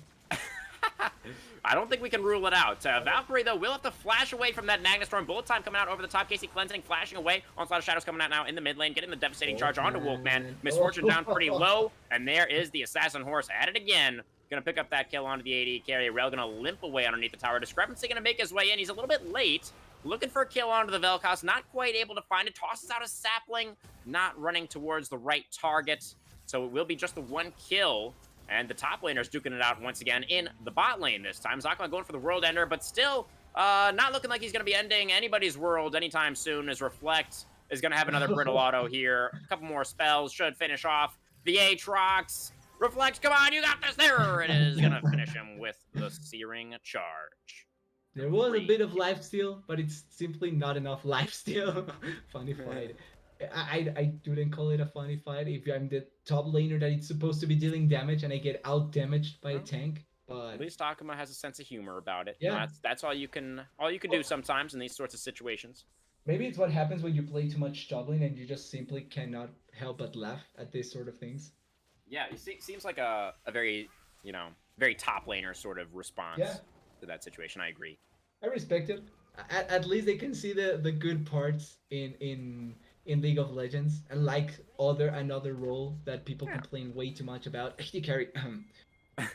I don't think we can rule it out. Valkyrie, though, will have to flash away from that Magnet Storm. Bullet time coming out over the top. Casey cleansing, flashing away. Onslaught of Shadows coming out now in the mid lane, getting the devastating charge onto Wolfman. Misfortune down pretty low, and there is the Assassin Horse at it again. Gonna pick up that kill onto the AD carry. Rel gonna limp away underneath the tower. Discrepancy gonna make his way in. He's a little bit late. Looking for a kill onto the Vel'Koz. Not quite able to find it. Tosses out a sapling. Not running towards the right target. So it will be just the one kill. And the top laner's duking it out once again in the bot lane this time. Zakma going for the World Ender, but still not looking like he's going to be ending anybody's world anytime soon, as Reflect is going to have another Brittle Auto here. A couple more spells should finish off the Aatrox. Reflect, come on, you got this. There it is. Going to finish him with the Searing Charge. There was a bit of Great. lifesteal, but it's simply not enough lifesteal. Funny fight. I didn't call it a funny fight if I'm the top laner that it's supposed to be dealing damage and I get out damaged by a Well, tank. at But least Akuma has a sense of humor about it. You know, yeah, that's all you can do well, sometimes in these sorts of situations. maybe it's what happens when you play too much top lane and you just simply cannot help but laugh at these sort of things. Yeah, seems like a very, you know, very top laner sort of Yeah, response to that situation. I agree. I respect it. At least they can see the good parts in League of Legends, and like another role that people complain way too much about. HD carry. Yeah.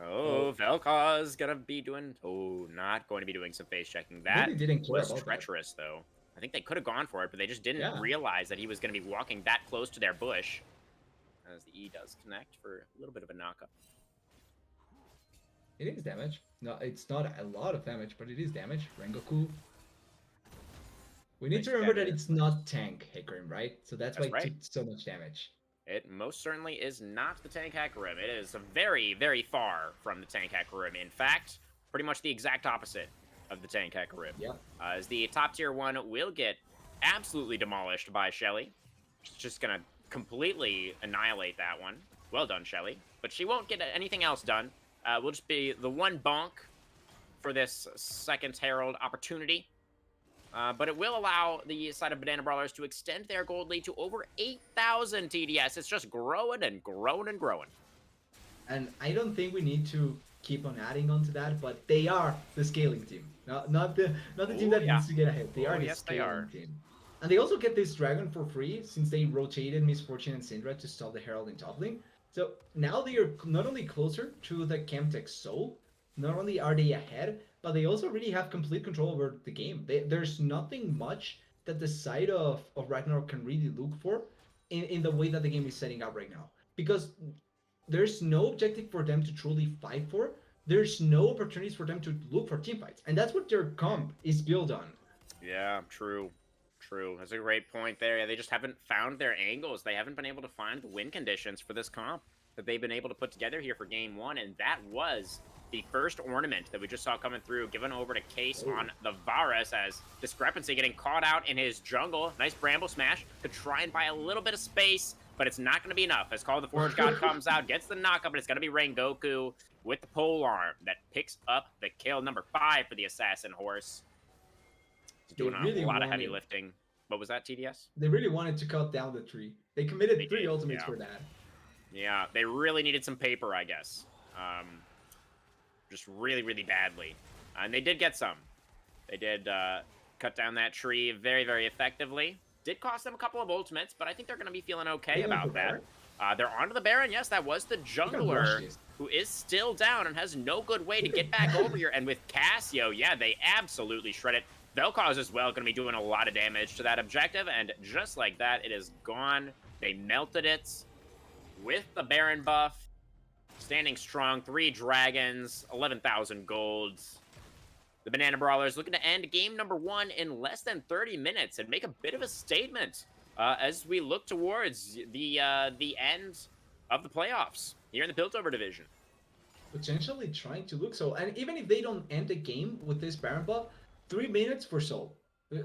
Oh, Oh, Vel'Koz gonna be doing. Oh, not going to be doing some face checking. That really didn't care was about that. treacherous, though. I think they could have gone for it, but they just didn't Yeah, realize that he was going to be walking that close to their bush. As the E does connect for a little bit of a knockup. it is damage. No, it's not a lot of damage, but it is damage. Rengoku. We need Nice to remember that together. it's not tank Hecarim, right? So that's why That's it took right. so much damage. It most certainly is not the tank hacker room. It is very, very far from the tank hacker room. In fact, pretty much the exact opposite of the tank hacker room. Yeah. As the top tier one will get absolutely demolished by Shelly. She's just gonna completely annihilate that one. Well done, Shelly. But she won't get anything else done. Will just be the one bonk for this second Herald opportunity. But it will allow the side of Banana Brawlers to extend their gold lead to over 8,000 TDS. It's just growing and growing and growing. And I don't think we need to keep on adding on to that, but they are the scaling team. Not the team Oh, that yeah. needs to get ahead. They Oh, are the yes, they scaling are. team. And they also get this dragon for free since they rotated Miss Fortune and Syndra to stop the Herald in top lane. So now they are not only closer to the Chemtech Soul, not only are they ahead, but they also really have complete control over the game. There's nothing much that the side of Ragnarok can really look for in the way that the game is setting up right now. Because there's no objective for them to truly fight for. There's no opportunities for them to look for team fights, and that's what their comp is built on. Yeah, true. True. That's a great point there. Yeah, they just haven't found their angles. They haven't been able to find the win conditions for this comp that they've been able to put together here for game one. And that was the first ornament that we just saw coming through, given over to Case on the Varus as Discrepancy getting caught out in his jungle. Nice Bramble Smash to try and buy a little bit of space, but it's not going to be enough. As Call of the Forge God comes out, gets the knockup, but it's going to be Rengoku with the pole arm that picks up the kill. Number 5 for the Assassin Horse. He's They doing a really lot of heavy wanted. lifting. What was that, TDS? They really wanted to cut down the tree. They They committed three did, ultimates yeah. for that. Yeah, they really needed some paper, I guess. Just really, really badly. And they did get some. They did cut down that tree very, very effectively. Did cost them a couple of ultimates, but I think they're going to be feeling okay about that. They're onto the Baron. Yes, that was the jungler who is still down and has no good way to get back over here. And with Cassio, yeah, they absolutely shred it. Vel'Koz as well going to be doing a lot of damage to that objective. And just like that, it is gone. They melted it with the Baron buff. Standing strong, 3 dragons, 11,000 golds. The Banana Brawlers looking to end game number 1 in less than 30 minutes and make a bit of a statement as we look towards the end of the playoffs here in the Piltover division. Potentially trying to look so, and even if they don't end the game with this Baron buff, 3 minutes for Soul.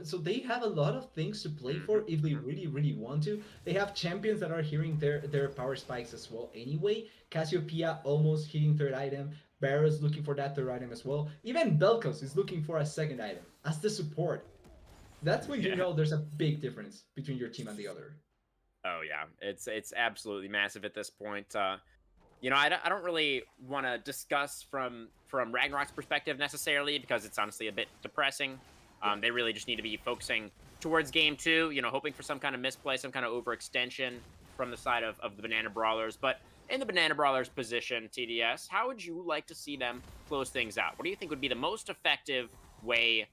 So they have a lot of things to play for if they really, really want to. They have champions that are hearing their power spikes as well anyway. Cassiopeia almost hitting third item. Barrows looking for that third item as well. Even Belkos is looking for a second item as the support. That's when you know there's a big difference between your team and the other. Oh yeah, it's absolutely massive at this point. You know, I don't really want to discuss from Ragnarok's perspective necessarily because it's honestly a bit depressing. They really just need to be focusing towards game 2, you know, hoping for some kind of misplay, some kind of overextension from the side of the Banana Brawlers. But in the Banana Brawlers position, TDS, how would you like to see them close things out? What do you think would be the most effective way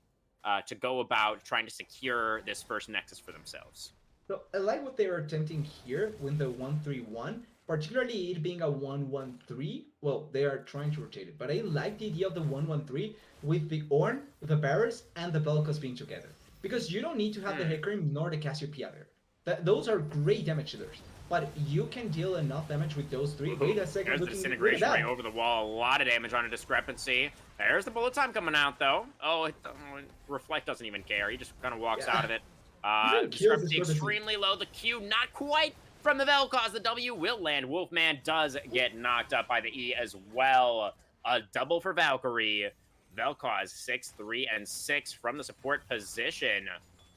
to go about trying to secure this first Nexus for themselves? So I like what they are attempting here with the 1-3-1, particularly it being a 1-1-3. Well, they are trying to rotate it, but I like the idea of the 1-1-3 with the Ornn, the Barrows, and the Belkos being together. Because you don't need to have the Hecarim nor the Cassiopeia there. Those are great damage dealers. but you can deal enough damage with those three. Wait Ooh, a second, there's the look at disintegration ray that. over the wall. A lot of damage on a discrepancy. There's the bullet time coming out, though. Reflect doesn't even care. He just kind of walks out Yeah, of it. usually kills Discrepancy discrepancy. extremely low. The Q not quite from the Vel'Koz. The W will land. Wolfman does get knocked up by the E as well. A double for Valkyrie. Vel'Koz 6, 3, and 6 from the support position.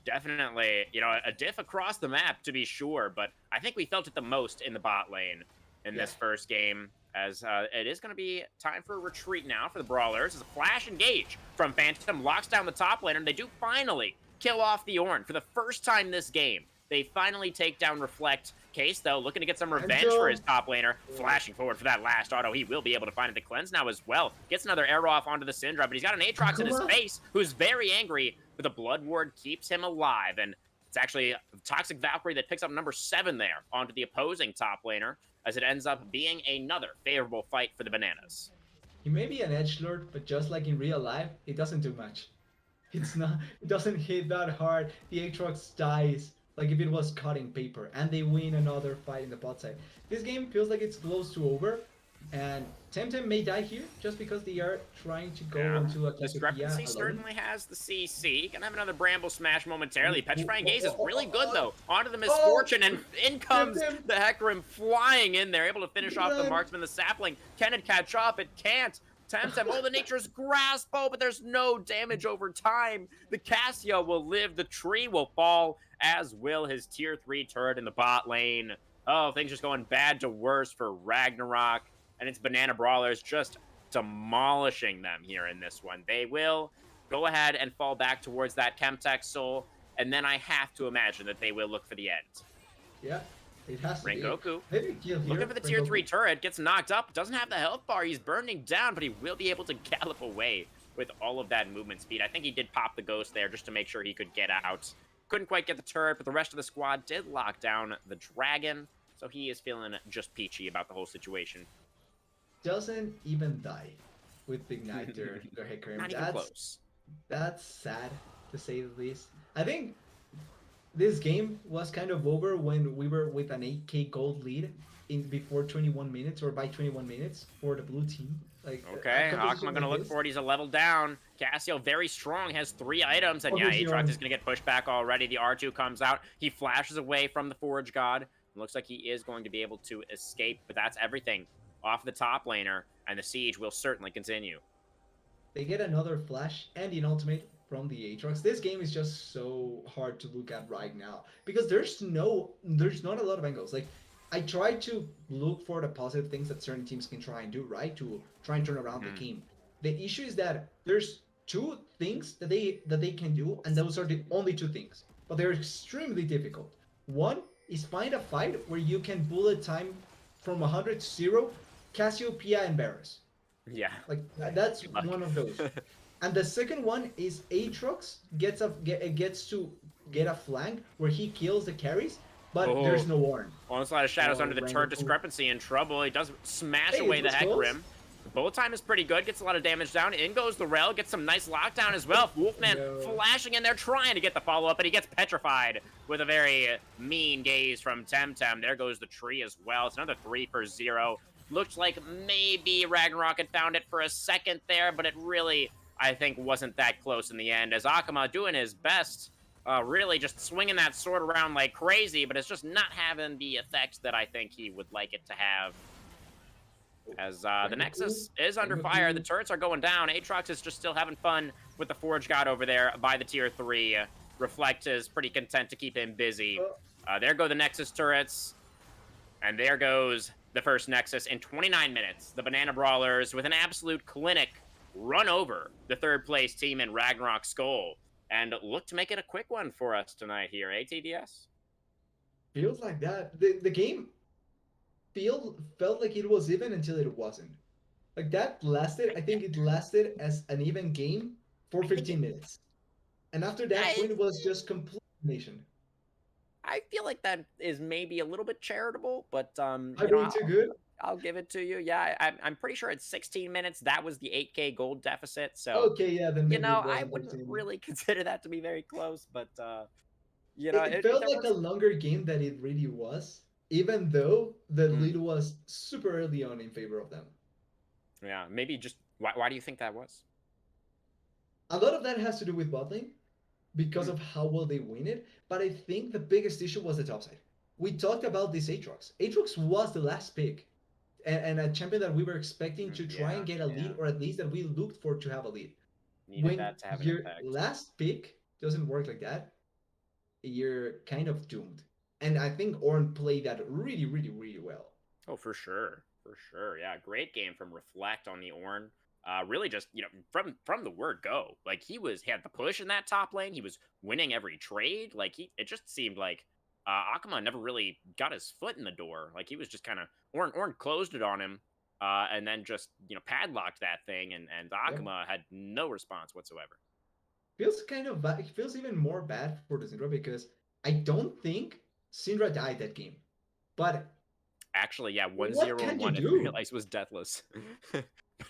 Definitely, a diff across the map to be sure, but I think we felt it the most in the bot lane in Yeah. this first game, as it is going to be time for a retreat now for the Brawlers. As a flash engage from Phantom locks down the top lane, and they do finally kill off the Ornn for the first time this game. They finally take down Reflect. Case, though, looking to get some revenge for his top laner. Flashing forward for that last auto. He will be able to find the cleanse now as well. Gets another arrow off onto the Syndra, but he's got an Aatrox in his face, who's very angry, but the Blood Ward keeps him alive. And it's actually Toxic Valkyrie that picks up number 7 there onto the opposing top laner, as it ends up being another favorable fight for the Bananas. He may be an edgelord, but just like in real life, it doesn't do much. It's not. It doesn't hit that hard. The Aatrox dies like if it was cutting paper, and they win another fight in the bot side. This game feels like it's close to over, and Temtem may die here just because they are trying to go into a Discrepancy certainly has the CC. Gonna have another Bramble Smash momentarily. Petrifying Gaze is really good, though. Onto the Misfortune, and in comes the Hecarim flying in there, able to finish off the Marksman. The Sapling. Can it catch up? It can't. Temtem, oh, the Nature's Grasp, oh, but there's no damage over time. The Cassia will live, the tree will fall, as will his tier 3 turret in the bot lane. Oh, things just going bad to worse for Ragnarok, and it's Banana Brawlers just demolishing them here in this one. They will go ahead and fall back towards that Chemtech Soul, and then I have to imagine that they will look for the end. Yeah. It has to Rengoku, be. Looking for the tier 3 turret, gets knocked up, doesn't have the health bar, he's burning down, but he will be able to gallop away with all of that movement speed. I think he did pop the ghost there just to make sure he could get out. Couldn't quite get the turret, but the rest of the squad did lock down the dragon, so he is feeling just peachy about the whole situation. Doesn't even die with the Igniter, the Hecarim. Not even close. That's sad, to say the least. I think this game was kind of over when we were with an 8k gold lead in before 21 minutes or by 21 minutes for the blue team. Like, okay, Akuma gonna look for it. He's a level down. Cassio very strong, has 3 items, and yeah, Aatrox is gonna get pushed back already. The R2 comes out. He flashes away from the Forge God. Looks like he is going to be able to escape, but that's everything off the top laner, and the siege will certainly continue. They get another flash and an ultimate from the Aatrox. This game is just so hard to look at right now because there's not a lot of angles. Like, I try to look for the positive things that certain teams can try and do, right? To try and turn around the game. The issue is that there's 2 things that they can do, and those are the only 2 things. But they're extremely difficult. One is find a fight where you can bullet time from 100 to 0, Cassiopeia and Varus. Yeah. Like, that's one of those. And the second one is Aatrox gets to get a flank where he kills the carries, but there's no Ornn. Onslaught of Shadows under the turret. Discrepancy in trouble. He does smash away the Hecarim. The bullet time is pretty good. Gets a lot of damage down. In goes the Rel. Gets some nice lockdown as well. Wolfman flashing in there, trying to get the follow-up, but he gets petrified with a very mean gaze from Temtem. There goes the tree as well. It's another 3 for 0. Looked like maybe Ragnarok had found it for a second there, but it really, I think, wasn't that close in the end, as Akuma doing his best, really just swinging that sword around like crazy, but it's just not having the effect that I think he would like it to have. As the Nexus is under fire, the turrets are going down. Aatrox is just still having fun with the Forge God over there by the tier 3. Reflect is pretty content to keep him busy. There go the Nexus turrets, and there goes the first Nexus in 29 minutes. The Banana Brawlers, with an absolute clinic, run over the 3rd place team in Ragnarok Skoll, and look to make it a quick one for us tonight here, ATDS. Feels like that. The game felt like it was even until it wasn't. Like, that lasted, I think it lasted as an even game for 15 minutes. And after that point, it was just complete nation. I feel like that is maybe a little bit charitable, but too good. I'll give it to you. Yeah, I'm pretty sure it's 16 minutes. That was the 8k gold deficit. So okay, yeah, then maybe I wouldn't really consider that to be very close, but it felt like a longer game than it really was. even though the Hmm. lead was super early on in favor of them. Yeah, maybe just why do you think that was? A lot of that has to do with bot lane because Hmm. of how well they win it, but I think the biggest issue was the top side. We talked about this Aatrox. Aatrox was the last pick and a champion that we were expecting to try Yeah, and get a lead, yeah. or at least that we looked for to have a lead. Needed When that to have an your impact. last pick doesn't work like that, you're kind of doomed. And I think Ornn played that really, really, really well. Oh, for sure, for sure. Yeah, great game from Reflect on the Ornn. Really, just from the word go, like he had the push in that top lane. He was winning every trade. Like it just seemed like Akuma never really got his foot in the door. Like he was just kind of Ornn closed it on him, and then just padlocked that thing, and Yep. Akuma had no response whatsoever. Feels kind of bad. It feels even more bad for the Syndra because I don't think Syndra died that game. But Actually, yeah, what 1-0 and can you one. I didn't do? realize was deathless.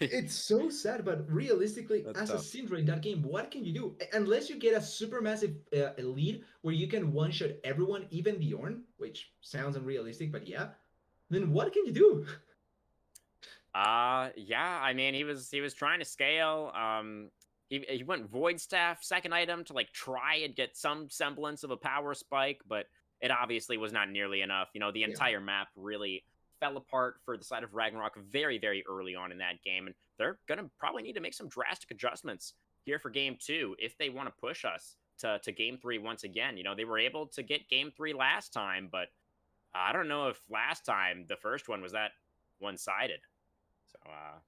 It's so sad, but realistically, That's as a tough. Syndra in that game, what can you do? Unless you get a super massive lead where you can one shot everyone, even the Ornn, which sounds unrealistic, but yeah, then what can you do? Yeah, I mean he was trying to scale. He went Void Staff second item to like try and get some semblance of a power spike, but it obviously was not nearly enough. The Yeah. entire map really fell apart for the side of Ragnarok very, very early on in that game, and they're gonna probably need to make some drastic adjustments here for game two if they want to push us to game three once again. They were able to get game three last time, but I don't know if last time the first one was that one-sided. So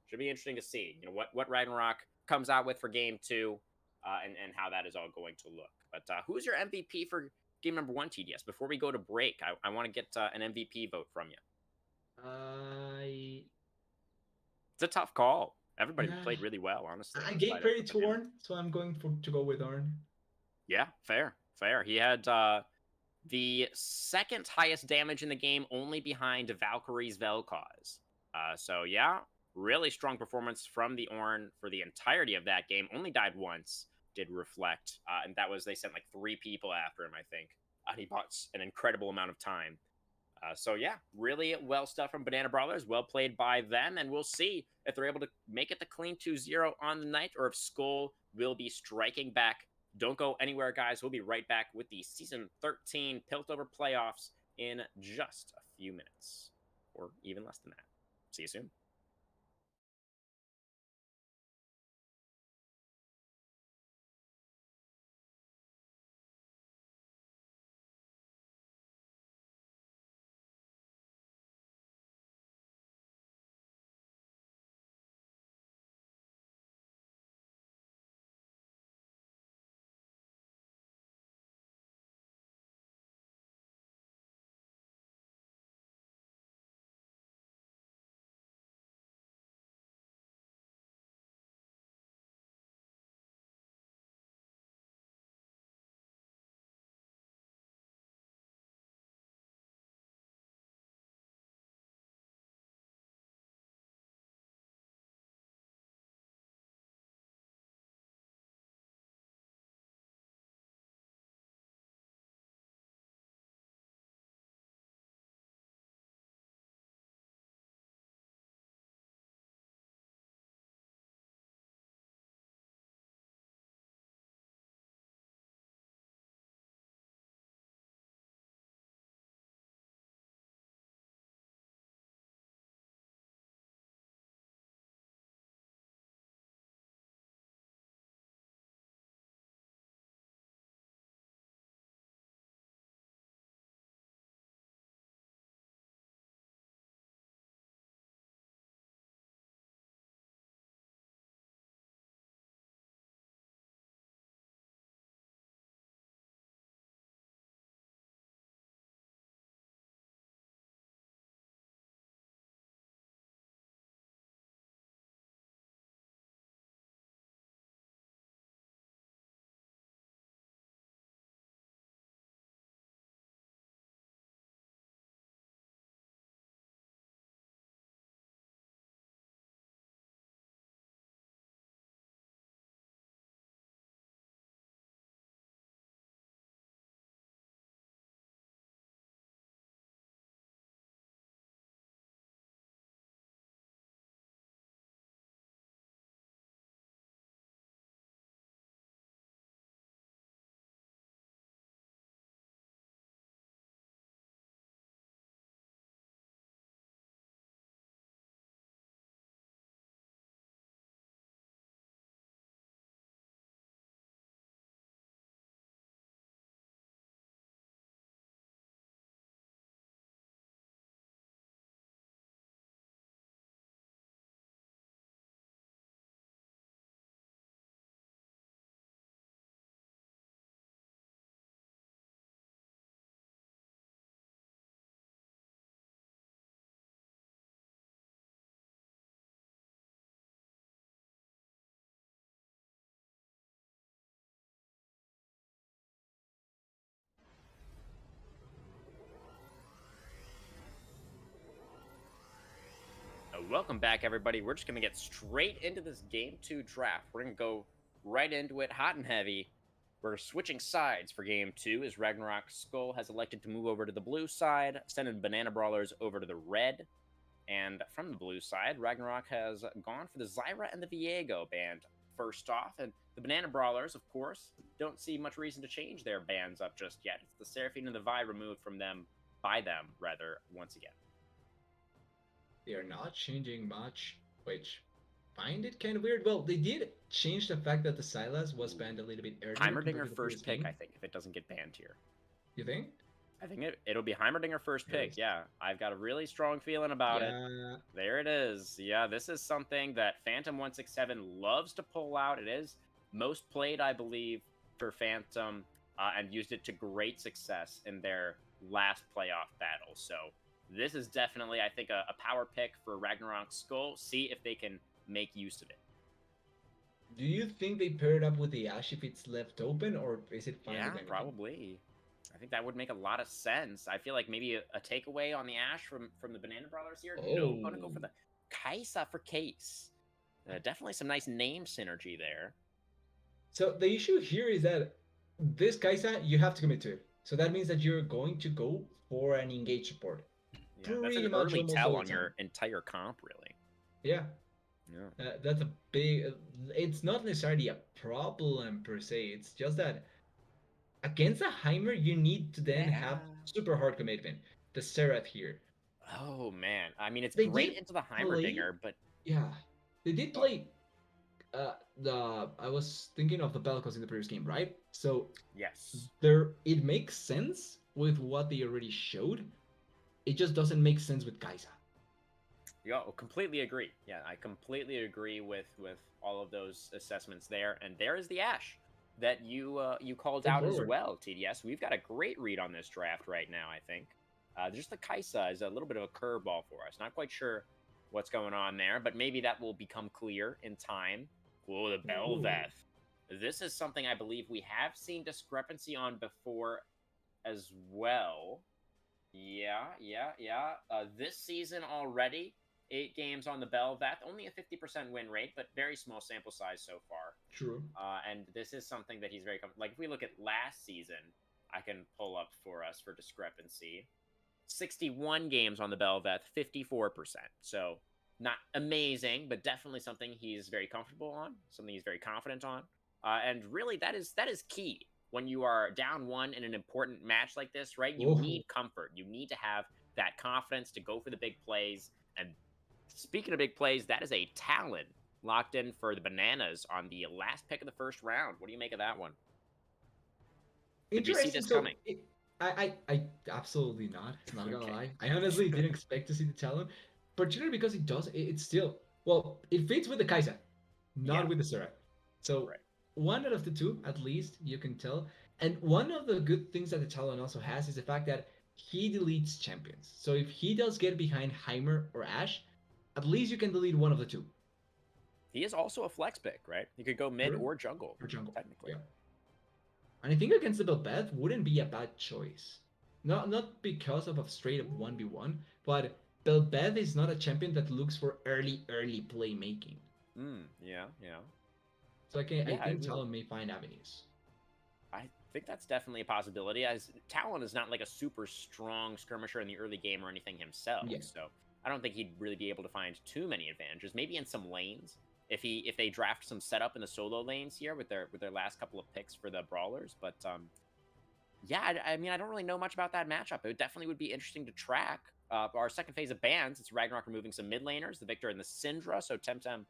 should be interesting to see, what Ragnarok comes out with for game two, and how that is all going to look. But who's your MVP for game number one, TDS? Before we go to break, I want to get an MVP vote from you. I It's a tough call. Everybody uh, played really well, honestly, I on the gave side of credit to him. Ornn, so I'm going to go with Ornn. Yeah, fair, fair. He had the second highest damage in the game, only behind Valkyrie's Vel'Koz. So yeah, really strong performance from the Ornn for the entirety of that game. Only died once, did Reflect, and that was they sent like 3 people after him, I think. He bought an incredible amount of time. So yeah, really well stuff from Banana Brawlers. Well played by them, and we'll see if they're able to make it the clean 2-0 on the night, or if Skoll will be striking back. Don't go anywhere, guys. We'll be right back with the Season 13 Piltover playoffs in just a few minutes, or even less than that. See you soon. welcome back, everybody. We're just going to get straight into this Game 2 draft. We're going to go right into it hot and heavy. We're switching sides for Game 2 as Ragnarok Skoll has elected to move over to the blue side, sending Banana Brawlers over to the red. And from the blue side, Ragnarok has gone for the Zyra and the Viego band first off. And the Banana Brawlers, of course, don't see much reason to change their bands up just yet. It's the Seraphine and the Vi removed from them, by them, rather, once again. They are not changing much, which find it kind of weird. Well, they did change the fact that the Silas was banned a little bit earlier compared Heimerdinger to the first previous pick, game. I think, if it doesn't get banned here. You think? I think it'll be Heimerdinger first pick. Yes. Yeah, I've got a really strong feeling about it. Yeah. There it is. Yeah, this is something that Phantom167 loves to pull out. It is most played, I believe, for Phantom, and used it to great success in their last playoff battle. So this is definitely, I think, a power pick for Ragnarok Skoll. See if they can make use of it. Do you think they pair it up with the Ash if it's left open, or is it fine with anything? Probably. I think that would make a lot of sense. I feel like maybe a takeaway on the Ash from the Banana Brawlers here. Oh. No, I'm going to go for the Kaisa for Case. Definitely some nice name synergy there. So the issue here is that this Kaisa, you have to commit to it. So that means that you're going to go for an engage support. Yeah, that's an early tell on your entire comp, really. Yeah. Yeah. That's a big... it's not necessarily a problem per se. It's just that against a Heimer, you need to then have super hard commitment. The Seraph here. Oh, man. I mean, it's great into the Heimerdinger, but... Yeah. They did play... I was thinking of the Belkos in the previous game, right? So... yes. It makes sense with what they already showed. It just doesn't make sense with Kaisa. Yeah, completely agree. Yeah, I completely agree with all of those assessments there. And there is the Ash that you called out as well, TDS. We've got a great read on this draft right now, I think. Just the Kaisa is a little bit of a curveball for us. Not quite sure what's going on there, but maybe that will become clear in time. Oh, the Belveth. This is something I believe we have seen discrepancy on before as well. Yeah. This season already, 8 games on the Belveth, only a 50% win rate, but very small sample size so far. True. And this is something that he's very comfortable. Like, if we look at last season, I can pull up for us for discrepancy. 61 games on the Belveth, 54%. So, not amazing, but definitely something he's very comfortable on, something he's very confident on. And really, that is key. When you are down 1 in an important match like this, right? You need comfort. You need to have that confidence to go for the big plays. And speaking of big plays, that is a Talon locked in for the Bananas on the last pick of the first round. What do you make of that one? Did you see this coming? I absolutely not. Not gonna lie. I honestly didn't expect to see the Talon, particularly because it's still, well, it fits with the Kaisa, not with the Seraph. So one out of the two, at least, you can tell. And one of the good things that the Talon also has is the fact that he deletes champions. So if he does get behind Heimer or Ash, at least you can delete one of the two. He is also a flex pick, right? He could go mid or jungle. Technically. Yeah. And I think against the Belveth wouldn't be a bad choice. Not because of a straight up 1v1, but Belveth is not a champion that looks for early playmaking. Yeah. So I think Talon may find avenues. I think that's definitely a possibility, as Talon is not like a super strong skirmisher in the early game or anything himself. Yeah. So I don't think he'd really be able to find too many advantages. Maybe in some lanes, if they draft some setup in the solo lanes here with their last couple of picks for the Brawlers. But yeah, I mean, I don't really know much about that matchup. It definitely would be interesting to track. Our second phase of bans, it's Ragnarok removing some mid laners, the Victor and the Syndra. So Temtem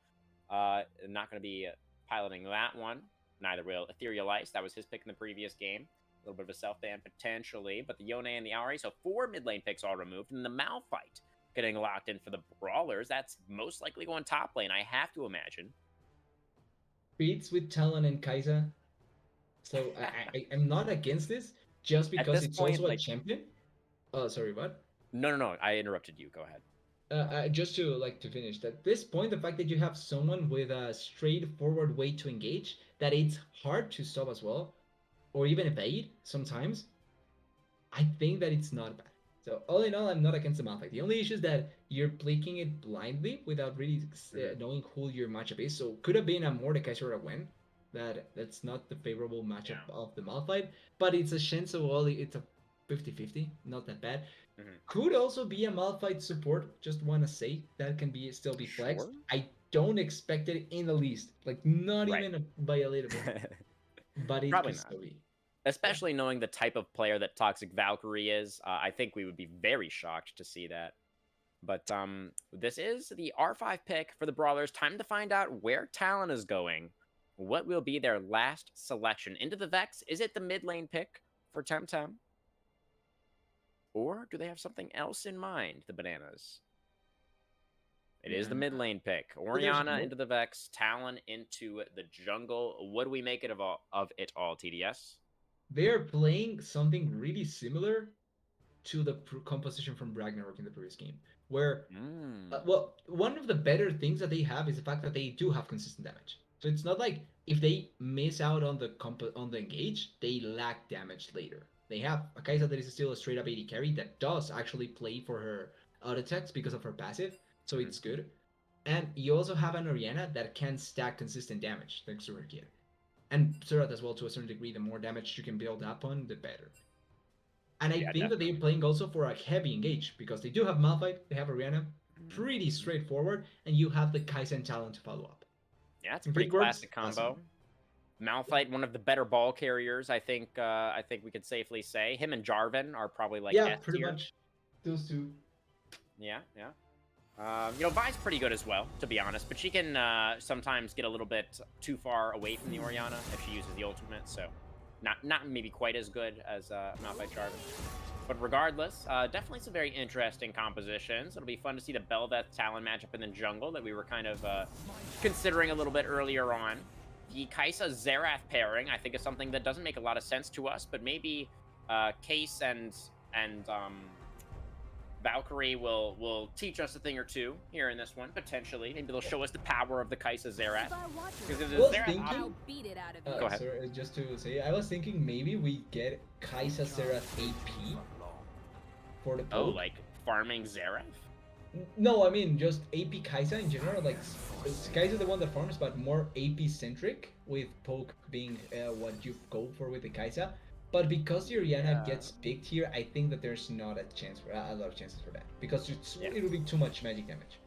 not going to be piloting that one. Neither will Ethereal Ice. That was his pick in the previous game. A little bit of a self-ban potentially. But the Yone and the Auri, so 4 mid lane picks all removed. And the Malphite getting locked in for the Brawlers. That's most likely going top lane, I have to imagine. Beats with Talon and Kaisa. So I'm not against this, just because it's also a champion. Oh, sorry, what? No. I interrupted you. Go ahead. Just to finish, at this point, the fact that you have someone with a straightforward way to engage, that it's hard to stop as well, or even evade sometimes, I think that it's not bad. So all in all, I'm not against the Malphite. The only issue is that you're playing it blindly without really Mhm. knowing who your matchup is. So could have been a Mordekaiser or a Gwen. That's not the favorable matchup Yeah. of the Malphite, but it's a Shenso Oli. It's a 50-50, not that bad. Mhm. Could also be a Malphite support. Just want to say that can be still be flexed. Sure. I don't expect it in the least, like not Right. even by a little bit, but it Probably could not. still be. Yeah. Especially knowing the type of player that Toxic Valkyrie is, I think we would be very shocked to see that. But this is the R5 pick for the Brawlers. Time to find out where Talon is going. What will be their last selection? Into the Vex? Is it the mid lane pick for Temtem? Or do they have something else in mind, the Bananas? It is Yeah. the mid lane pick. So there's Orianna more. into the Vex, Talon into the jungle. What do we make it of it all, TDS? They're playing something really similar to the composition from Ragnarok in the previous game, where Mm. well, one of the better things that they have is the fact that they do have consistent damage. So it's not like if they miss out on the on the engage, they lack damage later. They have a Kai'Sa that is still a straight up AD carry that does actually play for her auto attacks because of her passive, so Mhm. it's good. And you also have an Orianna that can stack consistent damage thanks to her kit. And Surat as well to a certain degree. The more damage you can build up on, the better. And I Yeah, think that they're definitely. playing also for a heavy engage because they do have Malphite, they have Orianna, Mhm, pretty mhm. straightforward, and you have the Kai'Sa talent to follow up. Yeah, it's a If pretty it works, classic awesome. combo. Malphite, one of the better ball carriers, I think. I think we could safely say him and Jarvan are probably like Yeah, S pretty tier. much those two. Yeah, yeah. Vi's pretty good as well, to be honest, but she can sometimes get a little bit too far away from the Orianna if she uses the ultimate, so not maybe quite as good as Malphite Jarvan. But regardless, definitely some very interesting compositions. It'll be fun to see the Bel'Veth Talon matchup in the jungle that we were kind of considering a little bit earlier on. The Kai'Sa Xerath pairing, I think, is something that doesn't make a lot of sense to us, but maybe Case and Valkyrie will teach us a thing or two here in this one, potentially. Maybe they'll show us the power of the Kai'Sa Xerath. Because if I the was Xerath thinking, go ahead. sorry, just to say, I was thinking maybe we get Kai'Sa Serath AP for the Oh, poke. like farming Xerath? No, I mean just AP Kai'Sa in general. Like Kai'Sa the one that farms, but more AP centric, with poke being what you go for with the Kai'Sa. But because Orianna Yeah. gets picked here, I think that there's not a chance for a lot of chances for that because Yeah. it'll be too much magic damage.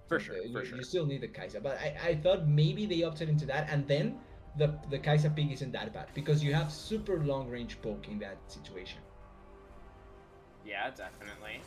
For So sure. For you sure. still need the Kai'Sa. But I thought maybe they opted into that, and then the Kai'Sa pick isn't that bad because you have super long range poke in that situation. Yeah, definitely.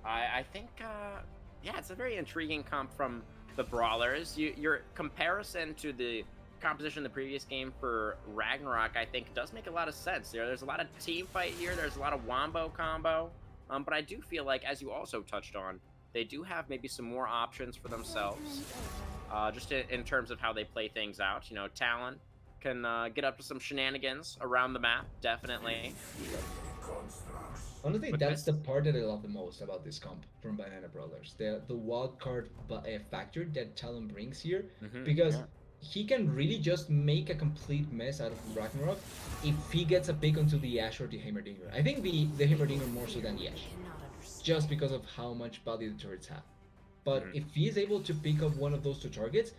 I think yeah, it's a very intriguing comp from the Brawlers. Your comparison to the composition in the previous game for Ragnarok, I think, does make a lot of sense. There's a lot of team fight here. There's a lot of wombo combo. But I do feel like, as you also touched on, they do have maybe some more options for themselves. Just in terms of how they play things out. Talon can get up to some shenanigans around the map, definitely. Honestly, But that's this, the part that I love the most about this comp from Banana Brothers. The wild card factor that Talon brings here, because yeah. he can really just make a complete mess out of Ragnarok if he gets a pick onto the Ashe or the Heimerdinger. I think the Heimerdinger more so than the Ashe, just because of how much value the turrets have. But Mhm. if he is able to pick up one of those two targets,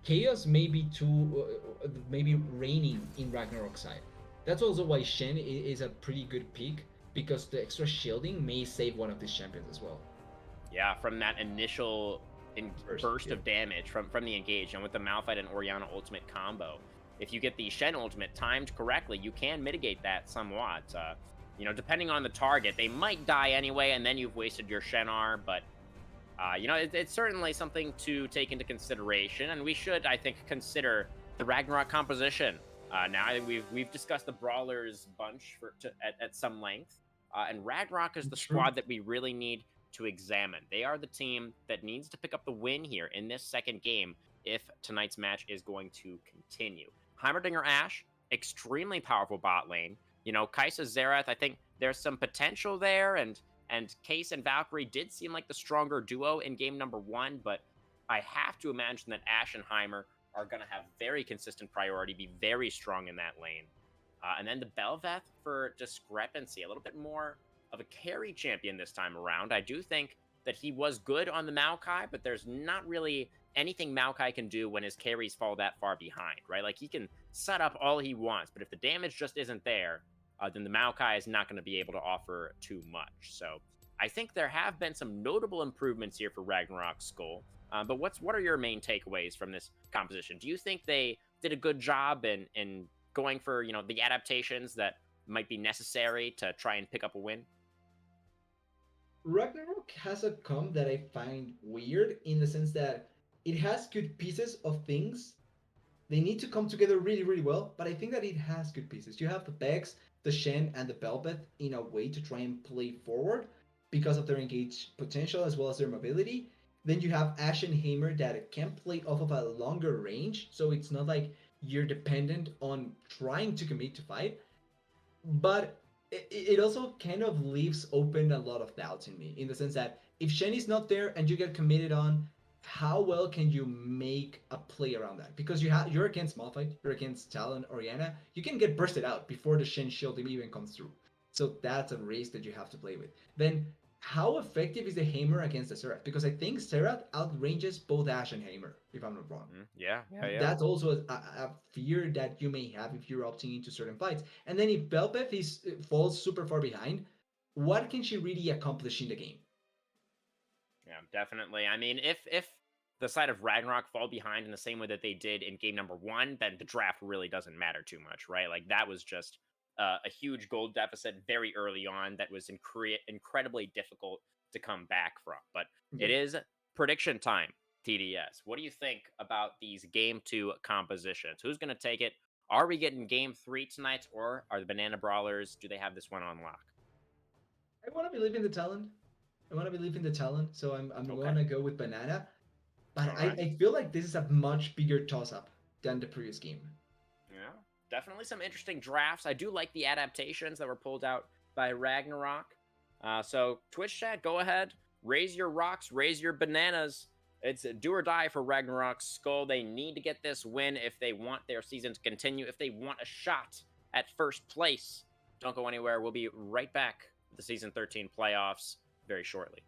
Chaos may be too maybe reigning in Ragnarok's side. That's also why Shen is a pretty good pick because the extra shielding may save one of these champions as well. Yeah, from that initial First, burst yep. of damage from the engage, and with the Malphite and Orianna ultimate combo, if you get the Shen ultimate timed correctly, you can mitigate that somewhat. Depending on the target, they might die anyway, and then you've wasted your Shen R. But it's certainly something to take into consideration, and we should, I think, consider the Ragnarok composition. Now I think we've discussed the Brawlers bunch at some length, and Ragnarok is the True. squad that we really need to examine. They are the team that needs to pick up the win here in this second game if tonight's match is going to continue. Heimerdinger Ashe, extremely powerful bot lane. Kai'Sa Xerath, I think there's some potential there, and Case and Valkyrie did seem like the stronger duo in game number one, but I have to imagine that Ashe and Heimer are going to have very consistent priority, be very strong in that lane. And then the Bel'Veth for discrepancy, a little bit more of a carry champion this time around. I do think that he was good on the Maokai, but there's not really anything Maokai can do when his carries fall that far behind, right? Like he can set up all he wants, but if the damage just isn't there, then the Maokai is not going to be able to offer too much. So I think there have been some notable improvements here for Ragnarok Skoll. But what are your main takeaways from this composition? Do you think they did a good job in going for the adaptations that might be necessary to try and pick up a win? Ragnarok has a comp that I find weird in the sense that it has good pieces of things. They need to come together really, really well, but I think that it has good pieces. You have the Vex, the Shen, and the Belbeth in a way to try and play forward because of their engaged potential as well as their mobility. Then you have Ash and Hammer that can play off of a longer range, so it's not like you're dependent on trying to commit to fight. But it also kind of leaves open a lot of doubts in me in the sense that if Shen is not there and you get committed on, how well can you make a play around that? Because you're against Malphite, you're against Talon, Oriana, you can get bursted out before the Shen shield even comes through. So that's a risk that you have to play with. Then how effective is the Hammer against the Serath? Because I think Serath outranges both Ash and Hammer, if I'm not wrong. Yeah, yeah, yeah. That's also a fear that you may have if you're opting into certain fights. And then if Belbeth falls super far behind, what can she really accomplish in the game? Yeah, definitely. I mean, if the side of Ragnarok fall behind in the same way that they did in game number one, then the draft really doesn't matter too much, right? Like that was just a huge gold deficit very early on that was incredibly difficult to come back from. But it Yeah. is prediction time, TDS. What do you think about these game two compositions? Who's going to take it? Are we getting game three tonight, or are the Banana Brawlers? Do they have this one on lock? I want to believe in the talent. I want to believe in the talent, so I'm Okay. going to go with Banana. But All I, right. I feel like this is a much bigger toss up than the previous game. Yeah, definitely some interesting drafts. I do like the adaptations that were pulled out by Ragnarok. So Twitch chat, go ahead, raise your rocks, raise your bananas. It's a do or die for Ragnarok Skoll. They need to get this win if they want their season to continue, if they want a shot at first place. Don't go anywhere. We'll be right back with the season 13 playoffs very shortly.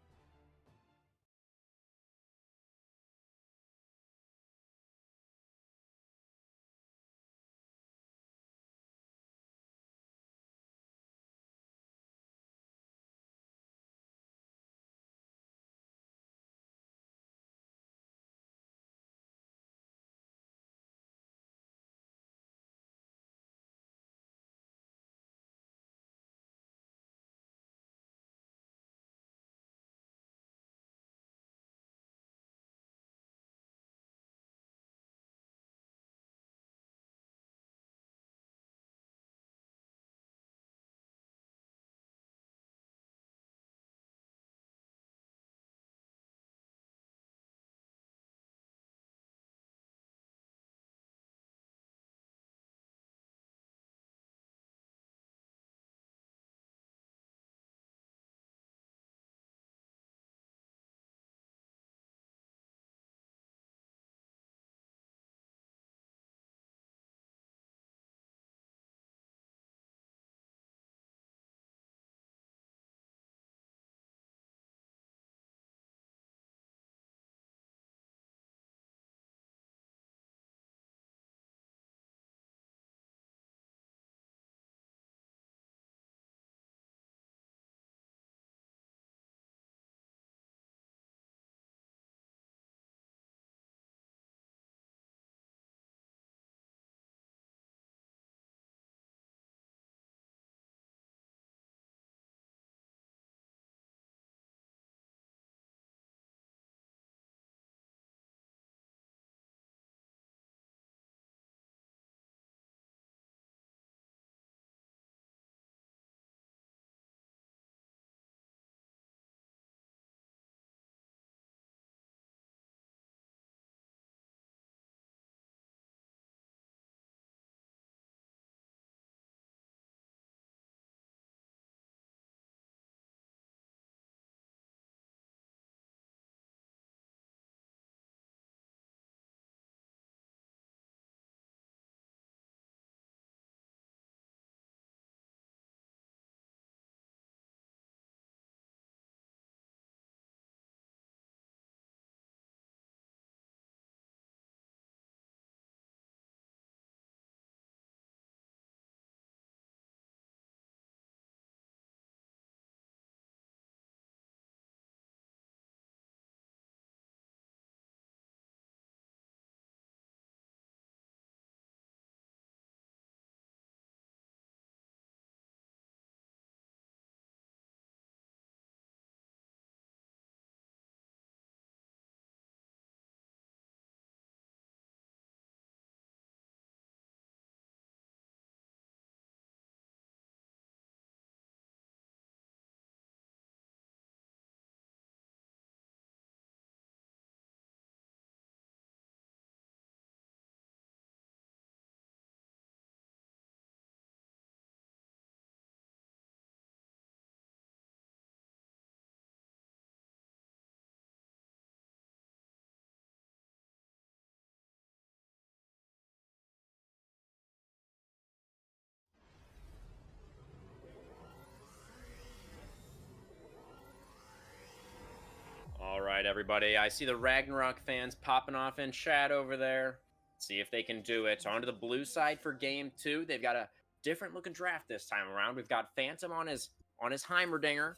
right, everybody. I see the Ragnarok fans popping off in chat over there. See if they can do it. On to the blue side for game two. They've got a different looking draft this time around. We've got Phantom on his Heimerdinger.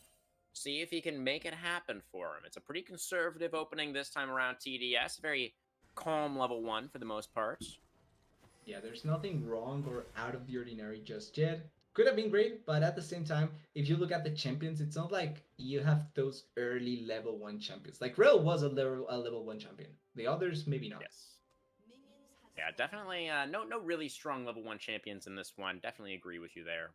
See if he can make it happen for him. It's a pretty conservative opening this time around. TDS, very calm level one for the most part. Yeah, there's nothing wrong or out of the ordinary just yet. Could have been great, but at the same time, if you look at the champions, it's not like you have those early level one champions. Like Rel was a level one champion. The others maybe not. Yes. Yeah, definitely. No really strong level one champions in this one. Definitely agree with you there.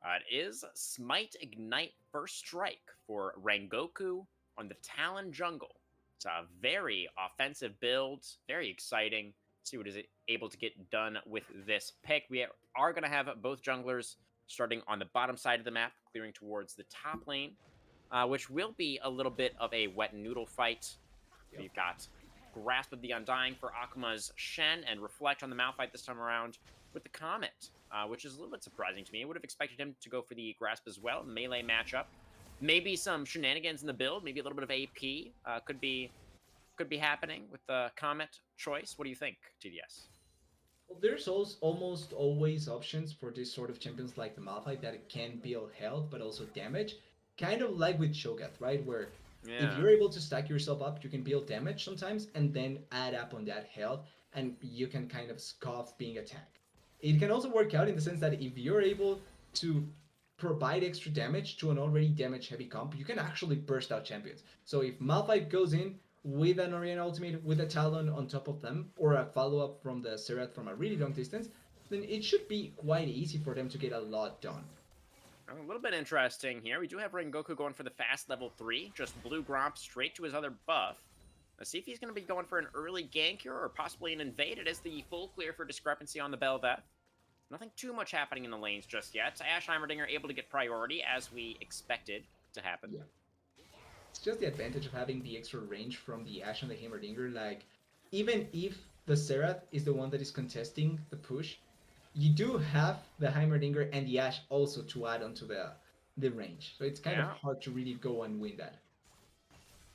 It is Smite Ignite First Strike for Rengoku on the Talon Jungle. It's a very offensive build, very exciting. See what is able to get done with this pick. We are going to have both junglers starting on the bottom side of the map, clearing towards the top lane, which will be a little bit of a wet noodle fight. Yep. We've got Grasp of the Undying for Akuma's Shen and Reflect on the Malphite this time around with the Comet, which is a little bit surprising to me. I would have expected him to go for the Grasp as well, melee matchup. Maybe some shenanigans in the build, maybe a little bit of AP could be happening with the Comet choice. What do you think, TDS? Well, there's also almost always options for this sort of champions like the Malphite that it can build health but also damage. Kind of like with Shogat, right? Where if you're able to stack yourself up, you can build damage sometimes and then add up on that health and you can kind of scoff being a tank. It can also work out in the sense that if you're able to provide extra damage to an already damage heavy comp, you can actually burst out champions. So if Malphite goes in with an Orianna ultimate, with a Talon on top of them, or a follow-up from the Serath from a really long distance, then it should be quite easy for them to get a lot done. A little bit interesting here. We do have Rengoku going for the fast level 3, just blue Gromp straight to his other buff. Let's see if he's going to be going for an early gank here, or possibly an invade. It is the full clear for Discrepancy on the Bel'Veth. Nothing too much happening in the lanes just yet. Ashe Heimerdinger able to get priority, as we expected to happen. Yeah. It's just the advantage of having the extra range from the Ashe and the Heimerdinger. Like, even if the Serath is the one that is contesting the push, you do have the Heimerdinger and the Ashe also to add onto the range. So it's kind of hard to really go and win that.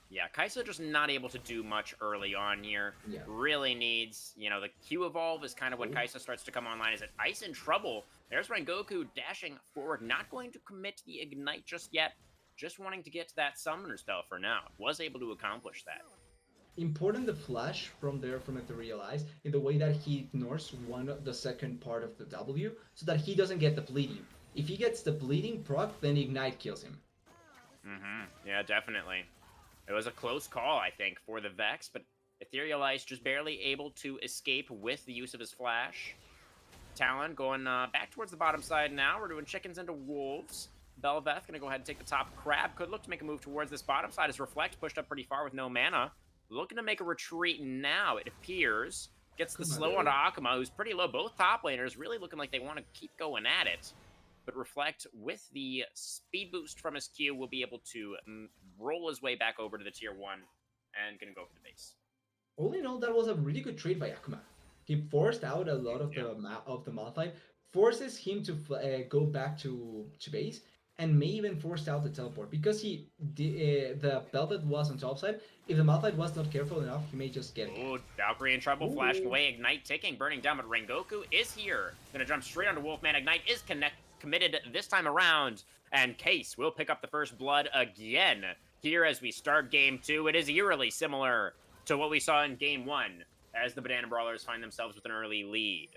Yeah, Kai'Sa just not able to do much early on here. Yeah. Really needs, the Q evolve is kind of when Kai'Sa starts to come online. Is it Ice in trouble? There's Rengoku dashing forward, not going to commit to the Ignite just yet. Just wanting to get to that summoner spell for now. Was able to accomplish that. Important the flash from Ethereal Eyes in the way that he ignores the second part of the W so that he doesn't get the bleeding. If he gets the bleeding proc, then Ignite kills him. Yeah, definitely. It was a close call, I think, for the Vex, but Ethereal Eyes just barely able to escape with the use of his flash. Talon going back towards the bottom side now. We're doing chickens into wolves. Bel'Veth gonna go ahead and take the top. Crab could look to make a move towards this bottom side as Reflect pushed up pretty far with no mana. Looking to make a retreat now, it appears. Gets the slow onto Akuma, who's pretty low. Both top laners really looking like they want to keep going at it. But Reflect, with the speed boost from his Q, will be able to roll his way back over to the tier 1 and gonna go for the base. All in all, that was a really good trade by Akuma. He forced out a lot of the Malphite, forces him to go back to base, and may even force out the teleport because the Bel'Veth was on top side. If the Malphite was not careful enough, he may just get it. Ooh, Valkyrie in trouble, flashing away, Ignite ticking, burning down, but Rengoku is here. Gonna jump straight onto Wolfman. Ignite is committed this time around, and Case will pick up the first blood again here as we start game 2. It is eerily similar to what we saw in game 1 as the Banana Brawlers find themselves with an early lead.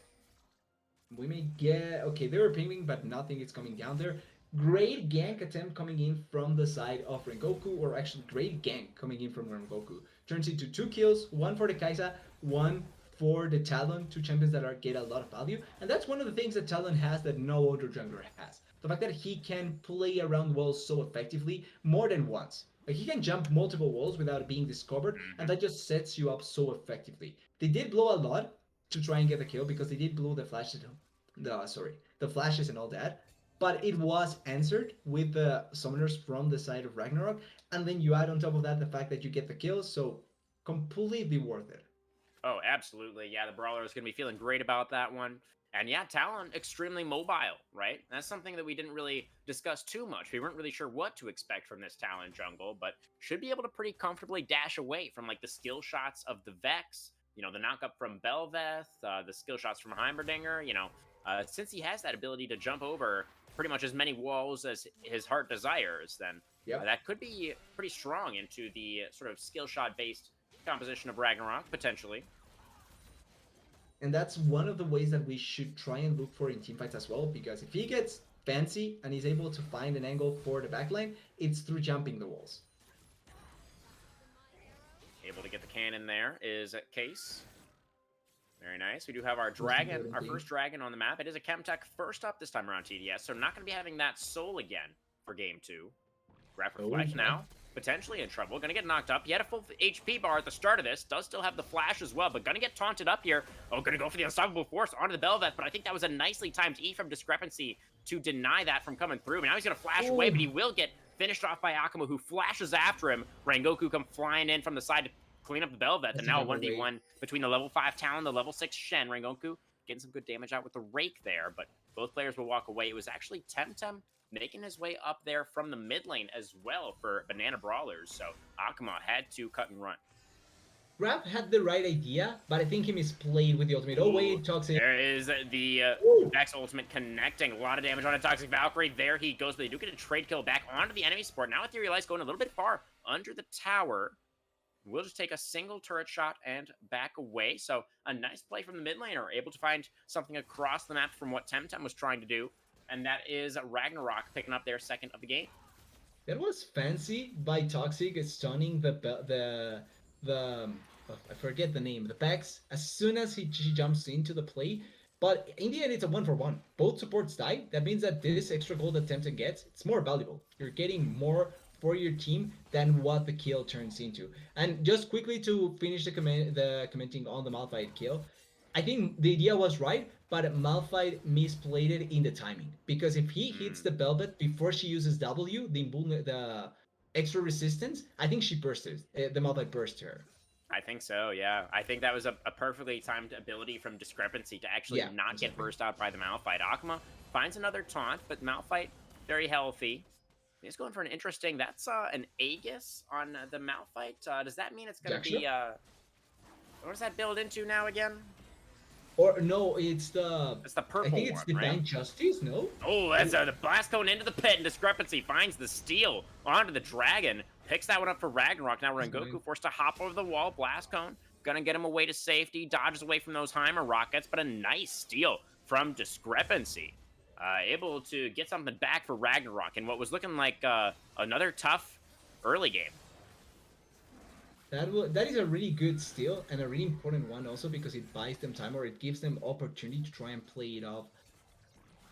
We may get... Okay, they were pinging, but nothing is coming down there. Great gank attempt coming in from the side of Rengoku, or actually great gank coming in from Rengoku. Turns into 2 kills, 1 for the Kai'Sa, 1 for the Talon, 2 champions that get a lot of value. And that's one of the things that Talon has that no other jungler has. The fact that he can play around walls so effectively more than once. Like, he can jump multiple walls without being discovered, and that just sets you up so effectively. They did blow a lot to try and get the kill because they did blow the flashes, the flashes and all that. But it was answered with the summoners from the side of Ragnarok, and then you add on top of that the fact that you get the kills, so completely worth it. Oh, absolutely. Yeah, the Brawler is going to be feeling great about that one. And yeah, Talon, extremely mobile, right? That's something that we didn't really discuss too much. We weren't really sure what to expect from this Talon jungle, but should be able to pretty comfortably dash away from like the skill shots of the Vex, the knockup from Belveth, the skill shots from Heimerdinger, since he has that ability to jump over pretty much as many walls as his heart desires, then Yep. that could be pretty strong into the sort of skill shot based composition of Ragnarok, potentially. And that's one of the ways that we should try and look for in teamfights as well, because if he gets fancy and he's able to find an angle for the backline, it's through jumping the walls. Able to get the cannon there is Case. Very nice. We do have our dragon, our first dragon on the map. It is a Chemtech first up this time around TDS, so not going to be having that soul again for game 2. Grab Reflect now. Potentially in trouble. Gonna get knocked up. He had a full HP bar at the start of this. Does still have the flash as well, but gonna get taunted up here. Oh, gonna go for the Unstoppable Force onto the Belveth, but I think that was a nicely timed E from Discrepancy to deny that from coming through. But now he's gonna flash away, but he will get finished off by Akuma, who flashes after him. Rengoku come flying in from the side to clean up the Belveth, and now 1v1 between the level 5 Talon, the level 6 Shen. Rengoku getting some good damage out with the Rake there, but both players will walk away. It was actually Temtem making his way up there from the mid lane as well for Banana Brawlers. So Akuma had to cut and run. Raph had the right idea, but I think he misplayed with the ultimate. Oh, wait, Toxic. There is the Vex ultimate connecting. A lot of damage on a Toxic Valkyrie. There he goes, but they do get a trade kill back onto the enemy support. Now Ethereal going a little bit far under the tower. We'll just take a single turret shot and back away. So a nice play from the mid laner, able to find something across the map from what Temtem was trying to do. And that is Ragnarok picking up their second of the game. That was fancy by Toxic stunning the I forget the name, the Vex, as soon as she jumps into the play. But in the end, it's a 1-for-1. Both supports die. That means that this extra gold that Tempton gets, it's more valuable. You're getting more for your team than what the kill turns into. And just quickly to finish the commenting on the Malphite kill, I think the idea was right, but Malphite misplayed it in the timing. Because if he hits the Belvet before she uses W, the extra resistance, I think she bursted. The Malphite burst her. I think so, yeah. I think that was a perfectly timed ability from Discrepancy to actually not get burst out by the Malphite. Akuma finds another taunt, but Malphite very healthy. He's going for an interesting, that's an Aegis on the Malphite. Does that mean it's going to be, what does that build into now again? Or no, it's the purple one, I think it's Divine right? Justice, no? Oh, that's the blast cone into the pit, and Discrepancy finds the steal onto the dragon. Picks that one up for Ragnarok. Now Rengoku forced to hop over the wall. Blast cone gonna get him away to safety. Dodges away from those Heimer rockets, but a nice steal from Discrepancy. Able to get something back for Ragnarok in what was looking like another tough early game. That is a really good steal and a really important one also because it buys them time or it gives them opportunity to try and play it off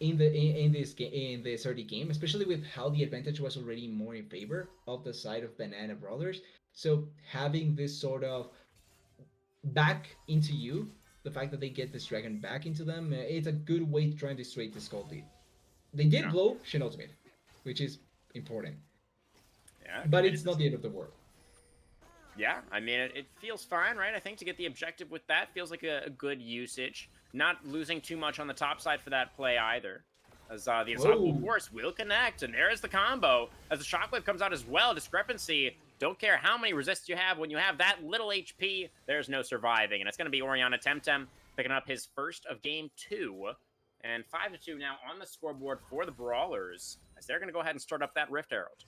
in this early game, especially with how the advantage was already more in favor of the side of Banana Brawlers. So having this sort of back into you, the fact that they get this dragon back into them, it's a good way to try and destroy the Skoll lead. They did blow Shen ultimate, which is important. Yeah, but it's not the end of the world. Yeah, I mean, it feels fine, right? I think to get the objective with that feels like a good usage. Not losing too much on the top side for that play either. As the Unstoppable Force will connect, and there is the combo. As the Shockwave comes out as well, Discrepancy, don't care how many resists you have, when you have that little HP, there's no surviving. And it's going to be Oriana Temtem picking up his first of game 2. And 5-2 now on the scoreboard for the Brawlers, as they're going to go ahead and start up that Rift Herald.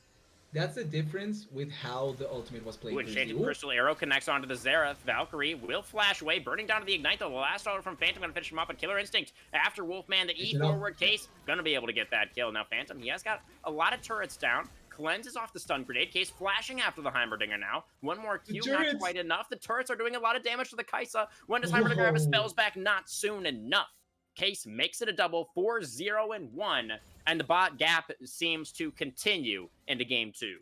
That's the difference with how the ultimate was played. Enchanted Crystal Arrow connects onto the Xerath. Valkyrie will flash away, burning down to the Ignite, though. The last dollar from Phantom going to finish him off. But Killer Instinct after Wolfman, the E-forward Case, going to be able to get that kill. Now, Phantom, he has got a lot of turrets down. Cleanses off the stun grenade. Case flashing after the Heimerdinger now. One more Q, not quite enough. The turrets are doing a lot of damage to the Kaisa. When does Heimerdinger have his spells back? Not soon enough. Case makes it a double, 4-0-1, and the bot gap seems to continue into game 2.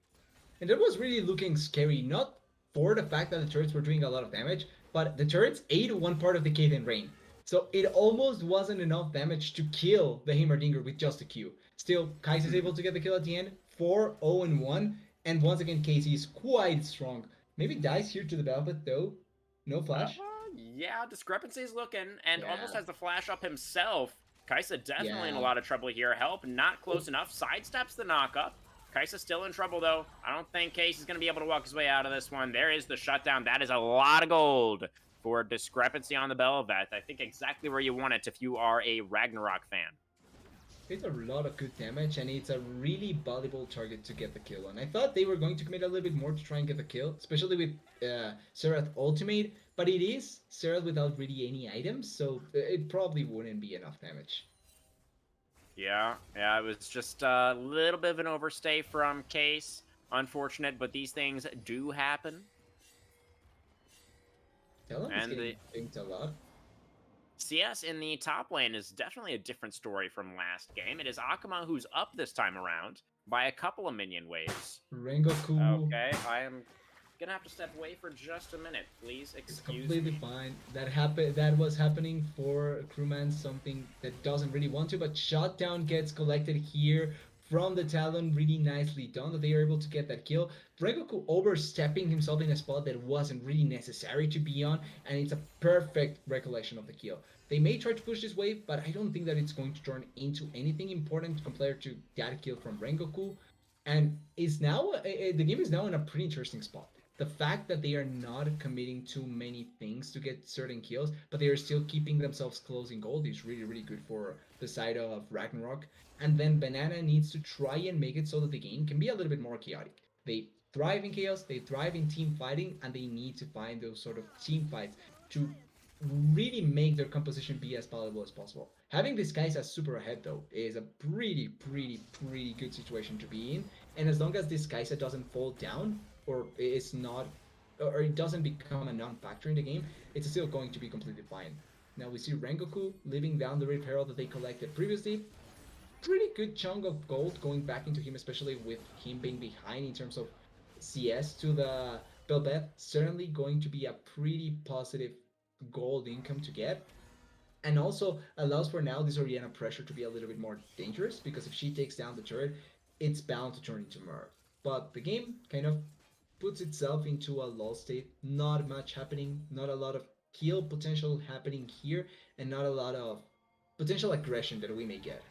And that was really looking scary, not for the fact that the turrets were doing a lot of damage, but the turrets ate one part of the Kaden Rain. So it almost wasn't enough damage to kill the Heimerdinger with just a Q. Still, Kais is able to get the kill at the end, 4-0-1, and once again, Casey is quite strong. Maybe dies here to the Velvet though. No flash. Yeah, Discrepancy's looking and almost Yeah, has the flash up himself. Kaisa definitely in a yeah. lot of trouble here. Help not Oh, close enough. Sidesteps the knockup. Kaisa still in trouble though. I don't think Case is going to be able to walk his way out of this one. There is the shutdown. That is a lot of gold for Discrepancy on the Bel'Veth. I think exactly where you want it if you are a Ragnarok fan. it's a lot of good damage, and it's a really valuable target to get the kill on. I thought they were going to commit a little bit more to try and get the kill, especially with Serath ultimate, but it is Serath without really any items, so it probably wouldn't be enough damage. Yeah, it was just a little bit of an overstay from Case. Unfortunate, but these things do happen. Talon is And getting the pinked a lot. CS in the top lane is definitely a different story from last game. It is Akuma who's up this time around by a couple of minion waves. Rengoku Okay, I am gonna have to step away for just a minute. Please is excuse completely me. fine. That was happening for Crewman, something that doesn't really want to, but shutdown gets collected here from the Talon, really nicely done that they are able to get that kill. Rengoku overstepping himself in a spot that wasn't really necessary to be on, and it's a perfect recollection of the kill. They may try to push this wave, but I don't think that it's going to turn into anything important compared to that kill from Rengoku. And is now the game is now in a pretty interesting spot. The fact that they are not committing too many things to get certain kills, but they are still keeping themselves close in gold is really, really good for the side of Ragnarok. And then Banana needs to try and make it so that the game can be a little bit more chaotic. They thrive in chaos, they thrive in team fighting, and they need to find those sort of team fights to really make their composition be as palatable as possible. Having these guys as super ahead though is a pretty good situation to be in. And as long as this Kaisa doesn't fall down or it's not or it doesn't become a non-factor in the game, it's still going to be completely fine. Now we see Rengoku living down the Rift Herald that they collected previously. Pretty good chunk of gold going back into him, especially with him being behind in terms of CS to the Belbeth. Certainly going to be a pretty positive gold income to get, and also allows for now this Oriana pressure to be a little bit more dangerous because if she takes down the turret, it's bound to turn into Merv. But the game kind of puts itself into a lull state. Not much happening, not a lot of kill potential happening here, and not a lot of potential aggression that we may get.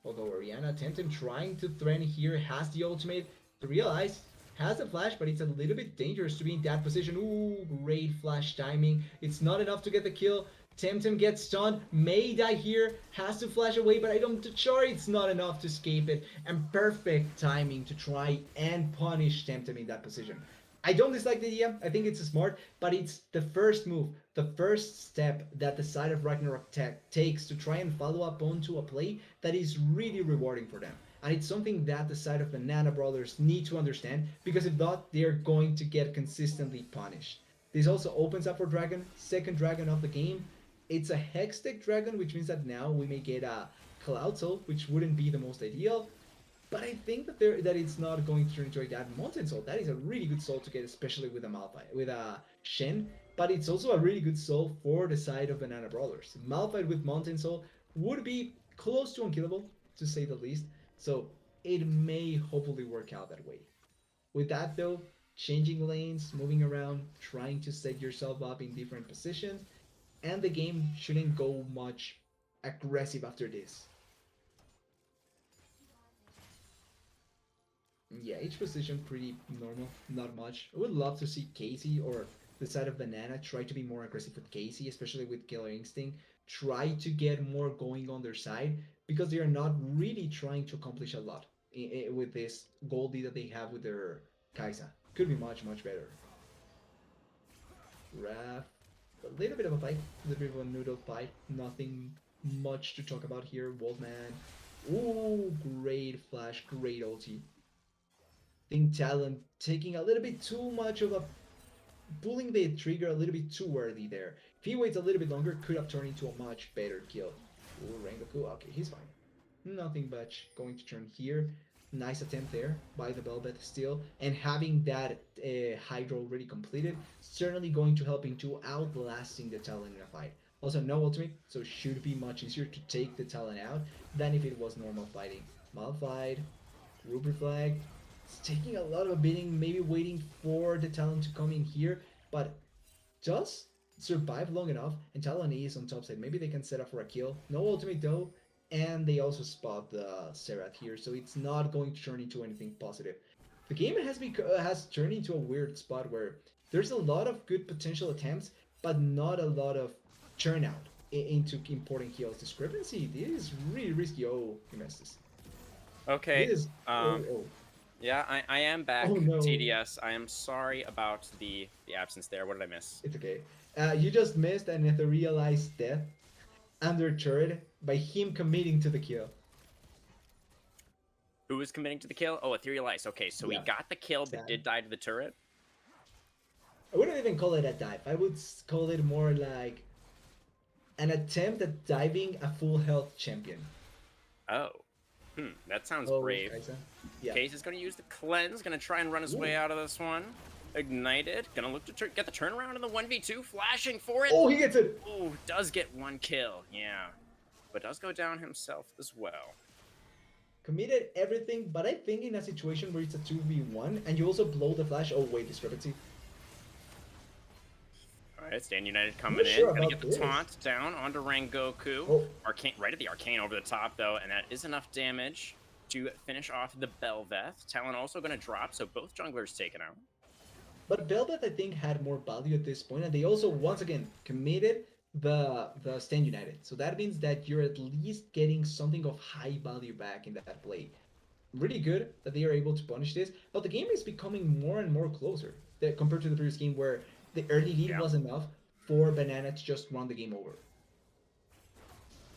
Although Oriana Temtem trying to threaten here has the ultimate to realize has a flash, but it's a little bit dangerous to be in that position. Ooh, great flash timing. It's not enough to get the kill. Temtem gets stunned, may die here, has to flash away, but I don't sure it's not enough to escape it. And perfect timing to try and punish Temtem in that position. I don't dislike the idea. I think it's smart, but it's the first move, the first step that the side of Ragnarok takes to try and follow up onto a play that is really rewarding for them. And it's something that the side of Banana Brawlers need to understand because if not, they're going to get consistently punished. This also opens up for Dragon, second Dragon of the game. It's a Hextech Dragon, which means that now we may get a Cloud Soul, which wouldn't be the most ideal, but I think that it's not going to turn into that Mountain Soul. That is a really good soul to get, especially with a Malphite, with a Shen. But it's also a really good soul for the side of Banana Brawlers. Malphite with Mountain Soul would be close to unkillable, to say the least. So it may hopefully work out that way. With that though, changing lanes, moving around, trying to set yourself up in different positions, and the game shouldn't go much aggressive after this. Yeah, each position pretty normal, not much. I would love to see Casey or the side of Banana try to be more aggressive with Casey, especially with Killer Instinct. Try to get more going on their side because they are not really trying to accomplish a lot with this Goldie that they have with their Kaisa. Could be much better. Raph, a little bit of a fight, a little bit of a noodle fight. Nothing much to talk about here. Waldman. Ooh, great flash, great ulti. Think Talon taking a little bit too much of a pulling the trigger a little bit too early there. If he waits a little bit longer, could have turned into a much better kill. Ooh, Rengoku, okay, he's fine. Nothing much going to turn here. Nice attempt there by the Belbeth still, and having that Hydra already completed, certainly going to help into outlasting the Talon in a fight. Also, no ultimate, so should be much easier to take the Talon out than if it was normal fighting. Malphite, Ruby Flag, it's taking a lot of bidding, maybe waiting for the talent to come in here, but does survive long enough, and Talon is on top side. Maybe they can set up for a kill. No ultimate though, and they also spot the Serath here, so it's not going to turn into anything positive. The game has turned into a weird spot where there's a lot of good potential attempts, but not a lot of turnout into important kills. Discrepancy. This is really risky. Oh, he missed this. Okay. This is oh Yeah, I am back. oh no. TDS. I am sorry about the absence there. What did I miss? It's okay. You just missed an etherealized death under turret by him committing to the kill. Who was committing to the kill? Oh, Ethereal Ice. Okay, so he got the kill, but did die to the turret? I wouldn't even call it a dive. I would call it more like an attempt at diving a full health champion. Oh. That sounds brave. Yeah. Case is going to use the cleanse. Going to try and run his way out of this one. Ignited. Going to look to get the turnaround in the 1v2. Flashing for it. Oh, he gets it. Oh, does get one kill. Yeah. But does go down himself as well. Committed everything, but I think in a situation where it's a 2v1 and you also blow the flash. Oh, wait, discrepancy. Alright, Stand United coming in. Gonna get the taunt down onto Rangoku. Oh. Arcane, right at the Arcane over the top, though, and that is enough damage to finish off the Bel'Veth. Talon also gonna drop, so both junglers taken out. But Bel'Veth, I think, had more value at this point, and they also, once again, committed the Stand United. So that means that you're at least getting something of high value back in that play. Really good that they are able to punish this, but the game is becoming more and more closer compared to the previous game where the early lead was enough for Banana to just run the game over.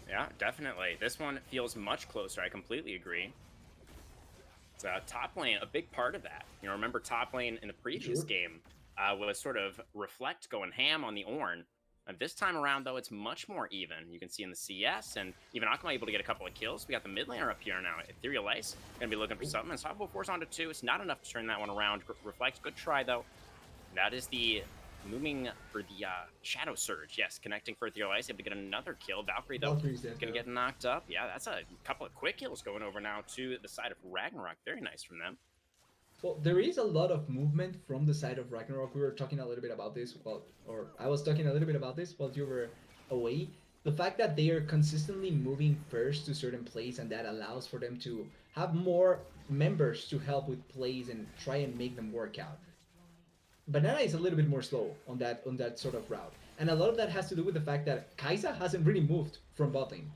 Yeah, definitely. This one feels much closer. I completely agree. It's top lane, a big part of that. You know, remember top lane in the previous game was sort of Reflect going ham on the Ornn. And this time around, though, it's much more even. You can see in the CS, and even Akuma able to get a couple of kills. We got the mid laner up here now. Ethereal Ice going to be looking for something. Unstoppable Force onto 2. It's not enough to turn that one around. Reflect, good try, though. That is the moving for the Shadow Surge. Yes, connecting for Ethereal Ice. Able to get another kill. Valkyrie, though, going to get knocked up. Yeah, that's a couple of quick kills going over now to the side of Ragnarok. Very nice from them. Well, there is a lot of movement from the side of Ragnarok. We were talking a little bit about this, or I was talking a little bit about this while you were away. The fact that they are consistently moving first to certain plays, and that allows for them to have more members to help with plays and try and make them work out. Banana is a little bit more slow on that sort of route, and a lot of that has to do with the fact that Kai'Sa hasn't really moved from bot lane.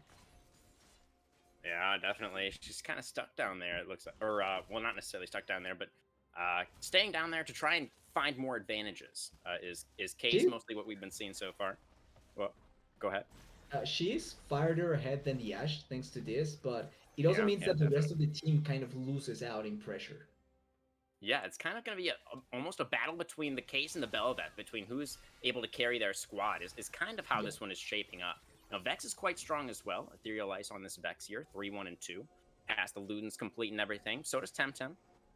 Yeah, definitely. She's kind of stuck down there, it looks like. Or, well, not necessarily stuck down there, but staying down there to try and find more advantages is case mostly what we've been seeing so far. Well, go ahead. She's farther ahead than the Ashe thanks to this, but it also means that the rest of the team kind of loses out in pressure. Yeah, it's kind of going to be almost a battle between the Case and the Bel'Veth, between who's able to carry their squad, is kind of how this one is shaping up. Now, Vex is quite strong as well. Ethereal Ice on this Vex here, 3, 1, and 2. Has the Luden's complete and everything. So does Temtem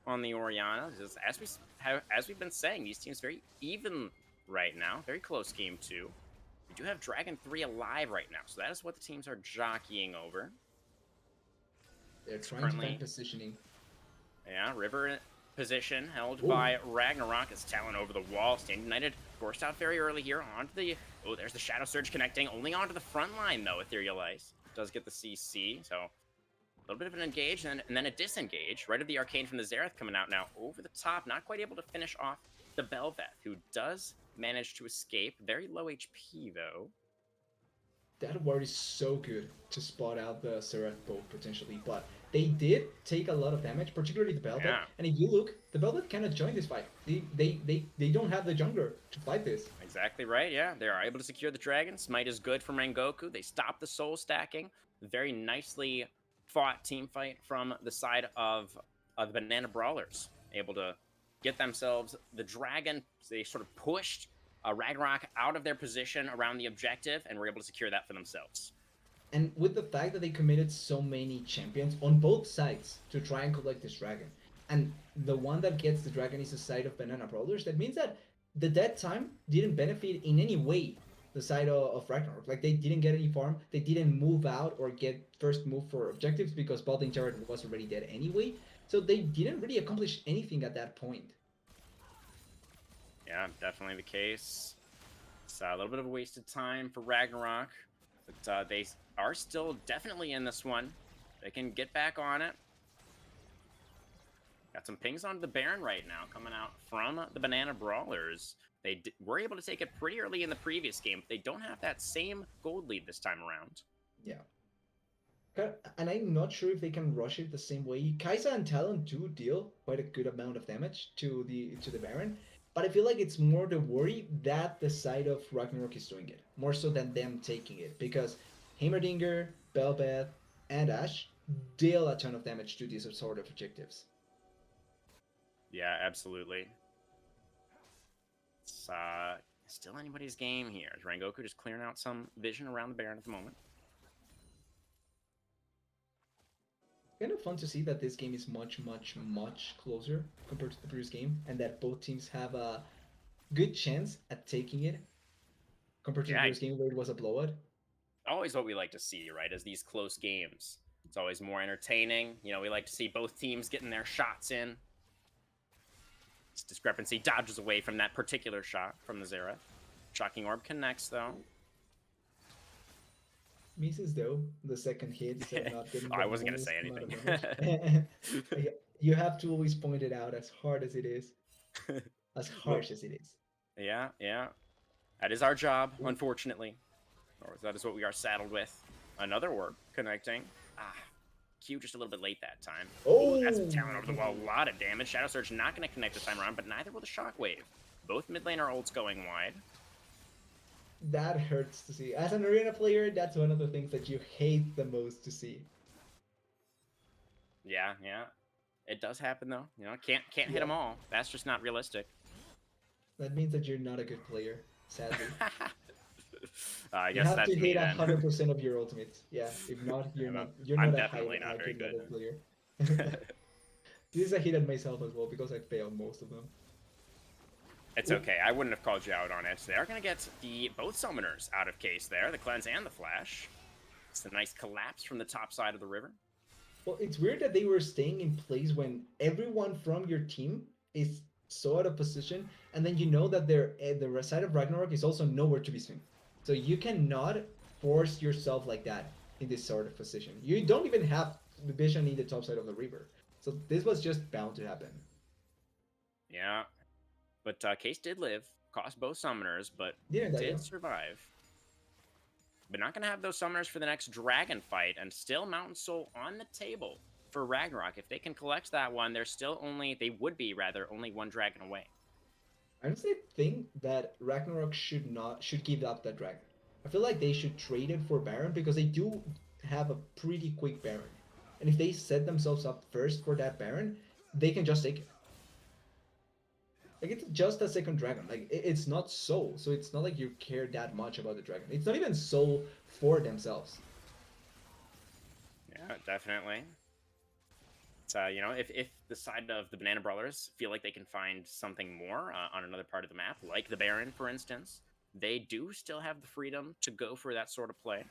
on the Orianna. As we've been saying, these teams very even right now. Very close game 2. We do have Dragon 3 alive right now, so that is what the teams are jockeying over. They're trying to find positioning. Yeah, River position held by Ragnarok. As Talon over the wall. Stand United forced out very early here onto the... Oh, there's the Shadow Surge connecting. Only onto the front line, though, Ethereal Ice. Does get the CC, so... A little bit of an engage, and then a disengage. Right of the Arcane from the Xerath coming out now. Over the top. Not quite able to finish off the Bel'Veth, who does manage to escape. Very low HP, though. That ward is so good to spot out the Xerath boat, potentially, but... They did take a lot of damage, particularly the Bel'Veth. Yeah. And if you look, the Bel'Veth cannot join this fight. They don't have the jungler to fight this. Exactly right, yeah. They are able to secure the dragon. Smite is good from Rangoku. They stop the soul stacking. Very nicely fought team fight from the side of the Banana Brawlers. Able to get themselves the dragon. They sort of pushed Ragnarok out of their position around the objective and were able to secure that for themselves. And with the fact that they committed so many champions on both sides to try and collect this dragon, and the one that gets the dragon is the side of Banana Brawlers, that means that the dead time didn't benefit in any way the side of Ragnarok. Like, they didn't get any farm, they didn't move out or get first move for objectives because bot lane turret was already dead anyway, so they didn't really accomplish anything at that point. Yeah, definitely the case. It's a little bit of a wasted time for Ragnarok, but they are still definitely in this one. They can get back on it. Got some pings onto the Baron right now coming out from the Banana Brawlers. They were able to take it pretty early in the previous game, but they don't have that same gold lead this time around. Yeah. And I'm not sure if they can rush it the same way. Kai'Sa and Talon do deal quite a good amount of damage to the Baron, but I feel like it's more the worry that the side of Ragnarok is doing it, more so than them taking it, because Heimerdinger, Belbeth, and Ashe deal a ton of damage to these sort of objectives. Yeah, absolutely. It's still anybody's game here. Is Rengoku just clearing out some vision around the Baron at the moment? Kind of fun to see that this game is much, much, much closer compared to the previous game, and that both teams have a good chance at taking it compared to the previous game where it was a blowout. Always what we like to see, right, is these close games. It's always more entertaining. You know, we like to see both teams getting their shots in. This discrepancy dodges away from that particular shot from the Xerath. Shocking Orb connects, though. Misses, though, the second hit, so not getting I wasn't going to say anything. You have to always point it out as hard as it is. As harsh as it is. Yeah, yeah. That is our job, unfortunately. Or that is what we are saddled with. Another orb connecting. Q just a little bit late that time. Oh, that's a talent over the wall. A lot of damage. Shadow Surge not going to connect this time around, but neither will the Shockwave. Both mid laner ults going wide. That hurts to see. As an arena player, that's one of the things that you hate the most to see. Yeah, yeah. It does happen, though. You know, can't hit them all. That's just not realistic. That means that you're not a good player, sadly. I guess that's me, you have to hit 100% of your ultimates. Yeah, if not, you're not a high very good level player. This is a hit at myself as well because I failed most of them. It's okay. I wouldn't have called you out on it. They are going to get both summoners out of case there, the Cleanse and the Flash. It's a nice collapse from the top side of the river. Well, it's weird that they were staying in place when everyone from your team is so out of position, and then you know that the side of Ragnarok is also nowhere to be seen. So you cannot force yourself like that in this sort of position. You don't even have the vision in the top side of the river. So this was just bound to happen. Yeah. But Case did live, cost both summoners, but did survive. But not going to have those summoners for the next dragon fight, and still Mountain Soul on the table for Ragnarok. If they can collect that one, they would be only one dragon away. I honestly think that Ragnarok should give up that dragon. I feel like they should trade it for Baron because they do have a pretty quick Baron. And if they set themselves up first for that Baron, they can just take it. Like, it's just a second dragon. Like, it's not soul, so it's not like you care that much about the dragon. It's not even soul for themselves. Yeah, definitely. You know, if the side of the Banana Brawlers feel like they can find something more on another part of the map, like the Baron, for instance, they do still have the freedom to go for that sort of play.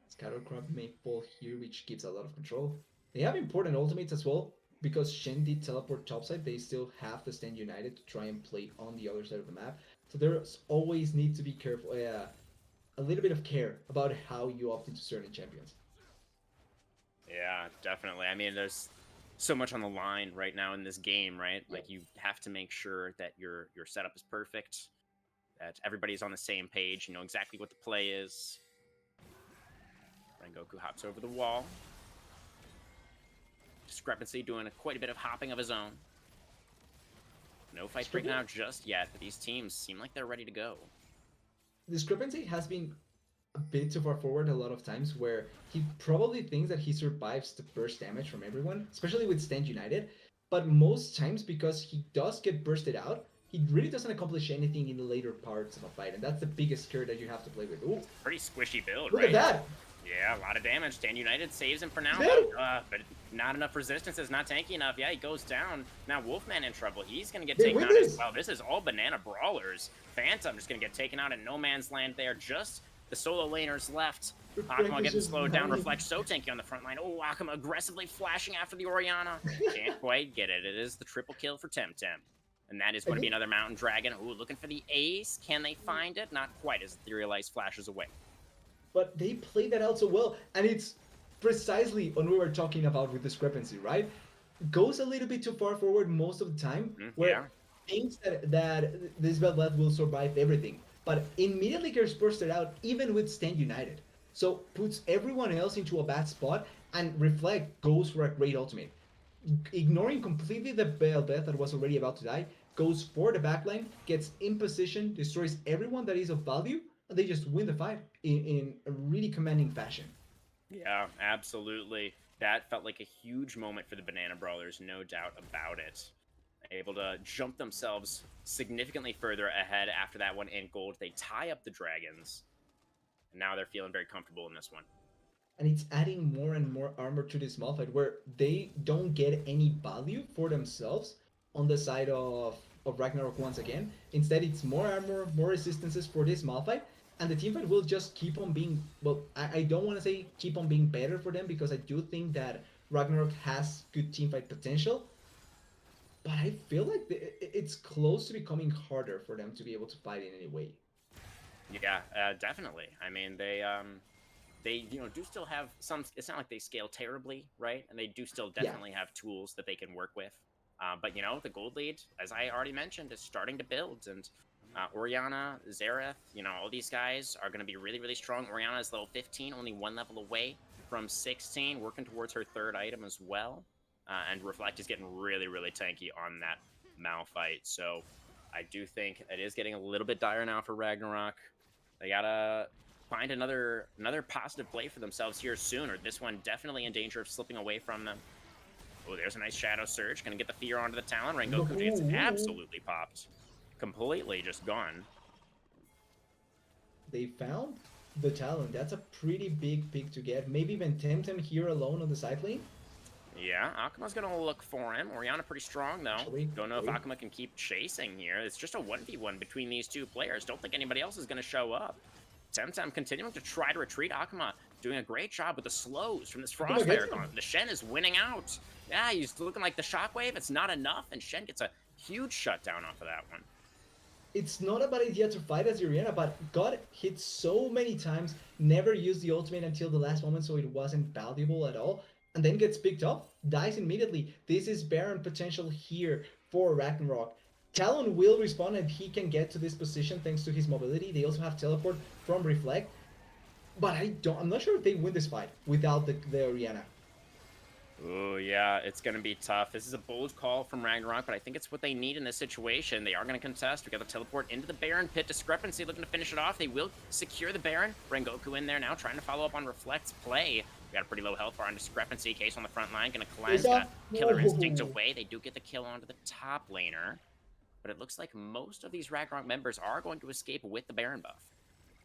Scattercraft may fall here, which gives a lot of control. They have important ultimates as well, because Shen did teleport topside. They still have to stand united to try and play on the other side of the map. So there's always need to be careful, a little bit of care about how you opt into certain champions. Yeah, definitely. I mean, there's so much on the line right now in this game, right? Like, you have to make sure that your setup is perfect, that everybody's on the same page, you know exactly what the play is. Rengoku hops over the wall. Discrepancy doing quite a bit of hopping of his own. No fight breaking out just yet, but these teams seem like they're ready to go. Discrepancy has been a bit too far forward a lot of times, where he probably thinks that he survives the burst damage from everyone, especially with Stand United, but most times, because he does get bursted out, he really doesn't accomplish anything in the later parts of a fight, and that's the biggest skill that you have to play with. Ooh. Pretty squishy build, Look right? Look at that! Yeah, a lot of damage. Stand United saves him for now, but not enough resistance. Is not tanky enough. Yeah, he goes down. Now Wolfman in trouble. He's going to get taken out as well. This is all Banana Brawlers. Phantom just going to get taken out in no man's land there. Just the solo laners left. Akuma getting slowed down. Reflect so tanky on the front line. Oh, Akuma aggressively flashing after the Orianna. Can't quite get it. It is the triple kill for Temtem. And that is going to be another Mountain Dragon. Ooh, looking for the ace. Can they find it? Not quite, as Etherealize flashes away. But they played that out so well, and it's precisely what we were talking about with discrepancy, right? Goes a little bit too far forward most of the time, Yeah. where thinks that this Velvet will survive everything, but immediately gets bursted out, even with Stand United. So puts everyone else into a bad spot, and Reflect goes for a great ultimate. Ignoring completely the Velvet that was already about to die, goes for the backline, gets in position, destroys everyone that is of value, and they just win the fight in a really commanding fashion. Yeah, absolutely. That felt like a huge moment for the Banana Brawlers, no doubt about it. Able to jump themselves significantly further ahead after that one in gold. They tie up the Dragons. And now they're feeling very comfortable in this one. And it's adding more and more armor to this small fight where they don't get any value for themselves on the side of Ragnarok once again. Instead, it's more armor, more resistances for this small fight, and the team fight will just keep on being, well, I don't want to say keep on being better for them because I do think that Ragnarok has good team fight potential, but I feel like it's close to becoming harder for them to be able to fight in any way. Yeah, definitely. I mean, they do still have some. It's not like they scale terribly, right? And they do still Yeah. definitely have tools that they can work with. But the gold lead, as I already mentioned, is starting to build, and Orianna, Xerath, all these guys are going to be really, really strong. Orianna is level 15, only one level away from 16, working towards her third item as well. And Reflect is getting really, really tanky on that Malphite. So I do think it is getting a little bit dire now for Ragnarok. They gotta find another positive play for themselves here soon, or this one definitely in danger of slipping away from them. Oh, there's a nice Shadow Surge. Gonna get the fear onto the Talon. Rengoku gets absolutely popped. Completely just gone. They found the Talon. That's a pretty big pick to get. Maybe even Temtem here alone on the side lane. Yeah, Akuma's gonna look for him. Orianna pretty strong, though. Actually, Don't know if Akuma can keep chasing here. It's just a 1v1 between these two players. Don't think anybody else is gonna show up. Temtem continuing to try to retreat. Akuma doing a great job with the slows from this Frostfire Gauntlet. The Shen is winning out. Yeah, he's looking like the Shockwave. It's not enough, and Shen gets a huge shutdown off of that one. It's not a bad idea to fight as Orianna, but got hit so many times, never used the ultimate until the last moment, so it wasn't valuable at all, and then gets picked up, dies immediately. This is Baron potential here for Ragnarok. Talon will respawn and he can get to this position thanks to his mobility. They also have teleport from Reflect, but I'm not sure if they win this fight without the Orianna. Oh, yeah, it's going to be tough. This is a bold call from Ragnarok, but I think it's what they need in this situation. They are going to contest. We got the teleport into the Baron pit. Discrepancy looking to finish it off. They will secure the Baron. Rengoku in there now, trying to follow up on Reflect's play. We got a pretty low health bar on Discrepancy. Case on the front line, going to cleanse. Got Killer Instinct away. They do get the kill onto the top laner. But it looks like most of these Ragnarok members are going to escape with the Baron buff.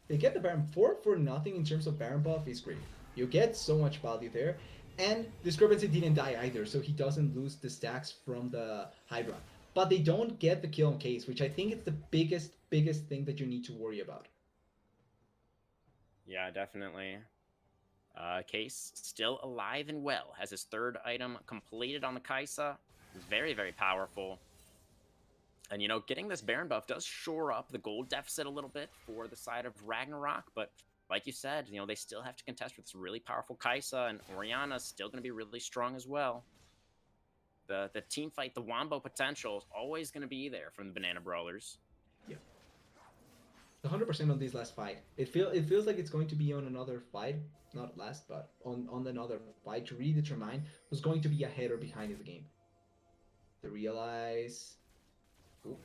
They get the Baron 4 for nothing in terms of Baron buff is great. You get so much value there. And Discrepancy didn't die either, so he doesn't lose the stacks from the Hydra. But they don't get the kill on Case, which I think is the biggest thing that you need to worry about. Yeah, definitely. Case still alive and well. Has his third item completed on the Kaisa. Very, very powerful. And, getting this Baron buff does shore up the gold deficit a little bit for the side of Ragnarok, but like you said, they still have to contest with this really powerful Kaisa, and Orianna's still going to be really strong as well. The team fight, the Wombo potential is always going to be there from the Banana Brawlers. Yeah. 100% on this last fight. It feels like it's going to be on another fight, not last, but on another fight to really determine who's going to be ahead or behind in the game. To realize... Ooh.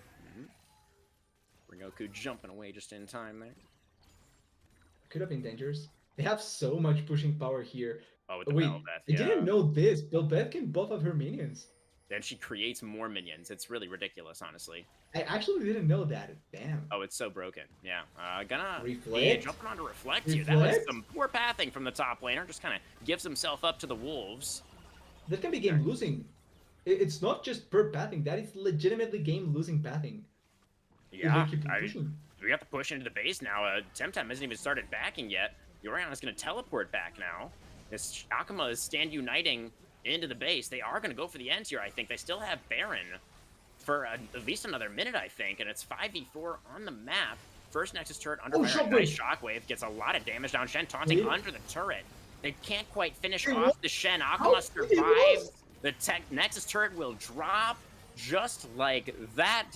Rengoku jumping away just in time there. Could have been dangerous. They have so much pushing power here. Oh, with the Wait, Belbeth, I didn't know this. Belbeth can buff up her minions. Then she creates more minions. It's really ridiculous, honestly. I actually didn't know that. Damn. Oh, it's so broken. Yeah. Gonna Reflect? jumping onto Reflect here. That was some poor pathing from the top laner. Just kind of gives himself up to the wolves. That can be game losing. It's not just per pathing. That is legitimately game losing pathing. Yeah. We got the push into the base now. Temtem hasn't even started backing yet. Orianna's going to teleport back now. This Akuma is stand uniting into the base. They are going to go for the end here, I think. They still have Baron. for at least another minute, I think, and it's 5v4 on the map. First Nexus turret under Oh, fire. A nice shockwave! shockwave. Gets a lot of damage down. Shen taunting Wait, under the turret. They can't quite finish it was off the Shen. how Akuma big it was. survives. The tech Nexus turret will drop just like that.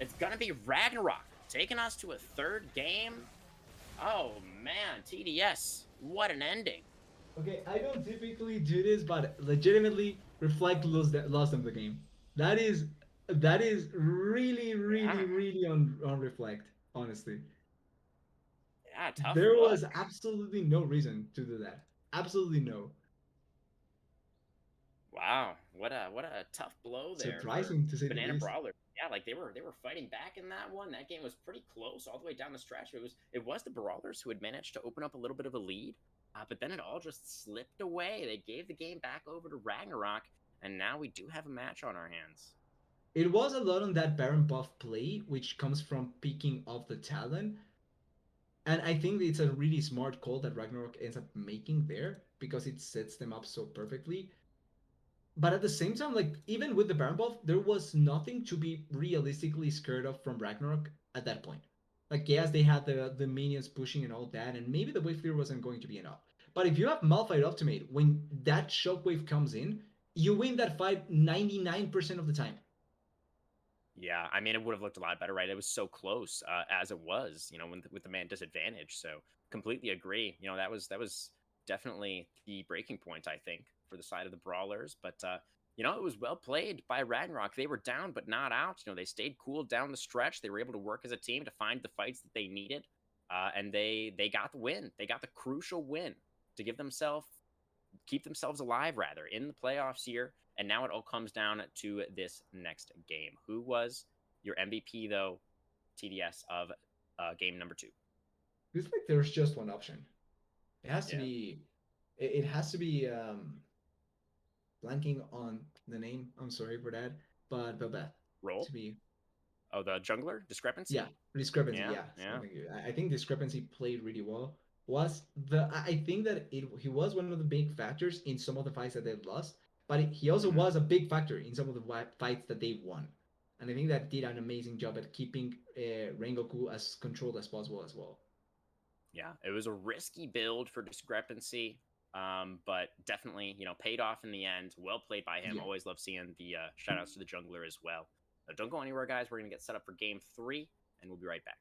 It's gonna be Ragnarok taking us to a third game. Oh man, TDS, what an ending. Okay, I don't typically do this, but legitimately, Reflect lost them the game. That is that is really, really, Yeah, really on Reflect. Honestly, yeah, tough there look. was absolutely no reason to do that. Absolutely no. Wow, what a tough blow there for Surprising to say the Banana least. Brawler. Yeah, like they were fighting back in that one. That game was pretty close all the way down the stretch. It was the Brawlers who had managed to open up a little bit of a lead, but then it all just slipped away. They gave the game back over to Ragnarok, and now we do have a match on our hands. It was a lot on that Baron buff play, which comes from picking off the talent. And I think it's a really smart call that Ragnarok ends up making there because it sets them up so perfectly. But at the same time, like even with the Baron buff, there was nothing to be realistically scared of from Ragnarok at that point. Like yes, they had the minions pushing and all that, and maybe the wave clear wasn't going to be enough. But if you have Malphite Optimate, when that shockwave comes in, you win that fight 99% of the time. Yeah, I mean, it would have looked a lot better, right? It was so close as it was, with the man disadvantage. So completely agree. That was definitely the breaking point, I think, for the side of the Brawlers. But it was well played by Ragnarok. They were down but not out. They stayed cool down the stretch. They were able to work as a team to find the fights that they needed, and they got the win. They got the crucial win to keep themselves alive rather in the playoffs here. And now it all comes down to this next game. Who was your MVP though, TDS of game number 2? It's like there's just one option. It has to Yeah, be. It has to be blanking on the name. I'm sorry for that, but roll. to be Oh, the jungler yeah, discrepancy. discrepancy. Yeah, Yeah, yeah. something. I think discrepancy played really well. Was the I think that he was one of the big factors in some of the fights that they lost, but he also Hmm. was a big factor in some of the fights that they won. And I think that did an amazing job at keeping Rengoku as controlled as possible as well. Yeah, it was a risky build for discrepancy, but definitely paid off in the end. Well played by him. Yeah. Always love seeing the shout outs to the jungler as well. Don't go anywhere, guys. We're gonna get set up for game 3, and we'll be right back.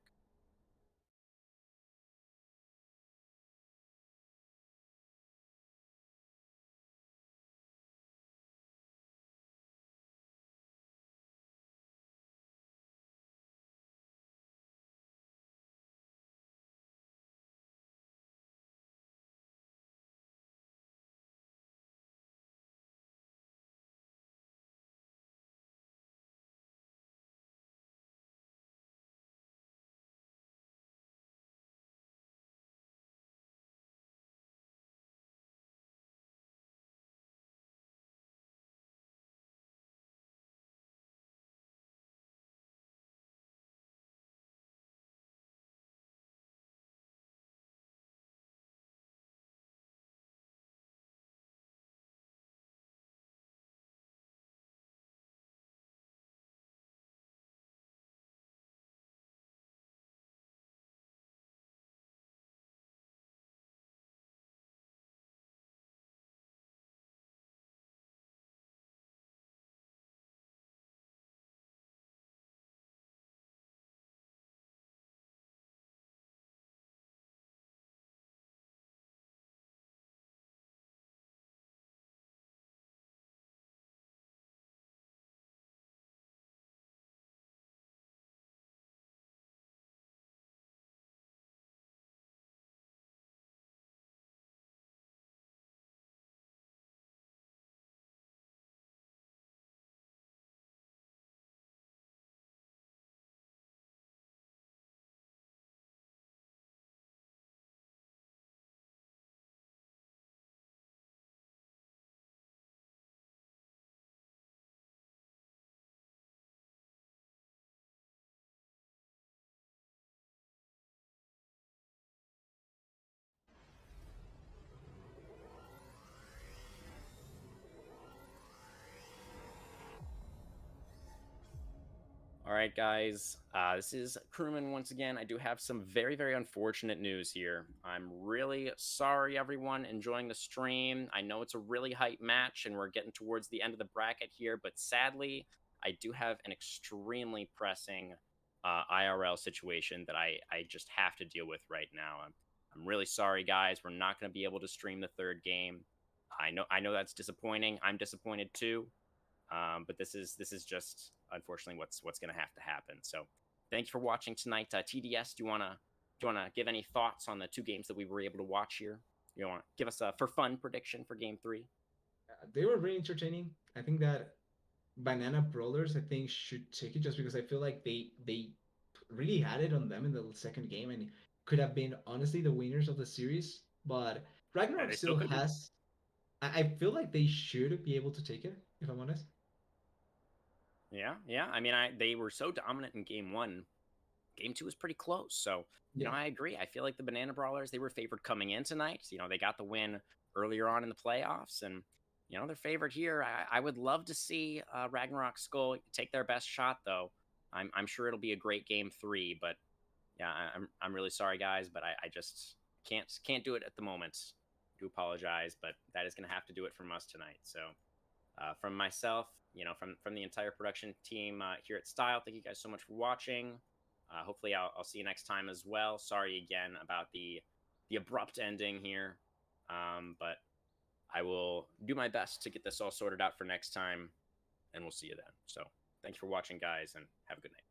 All right, guys. This is Crewman once again. I do have some very, very unfortunate news here. I'm really sorry, everyone enjoying the stream. I know it's a really hype match, and we're getting towards the end of the bracket here, but sadly, I do have an extremely pressing IRL situation that I just have to deal with right now. I'm really sorry, guys. We're not going to be able to stream the third game. I know that's disappointing. I'm disappointed too. But this is just unfortunately what's going to have to happen. So thanks for watching tonight. TDS, do you wanna give any thoughts on the two games that we were able to watch here? You want to give us a for fun prediction for game three? They were really entertaining. I think that Banana Brawlers, I think, should take it just because I feel like they really had it on them in the second game and could have been honestly the winners of the series. But Yeah, Ragnarok they still still could be. has. I feel like they should be able to take it, if I'm honest. Yeah, yeah. I mean, they were so dominant in game one. Game two was pretty close. So, Yeah. I agree. I feel like the Banana Brawlers, they were favored coming in tonight. They got the win earlier on in the playoffs, and they're favored here. I would love to see Ragnarok Skoll take their best shot, though. I'm sure it'll be a great game three, but yeah, I'm really sorry, guys, but I just can't do it at the moment. I do apologize, but that is going to have to do it from us tonight. So from myself, from the entire production team here at Style, thank you guys so much for watching. Hopefully, I'll see you next time as well. Sorry again about the abrupt ending here, but I will do my best to get this all sorted out for next time, and we'll see you then. So, thanks for watching, guys, and have a good night.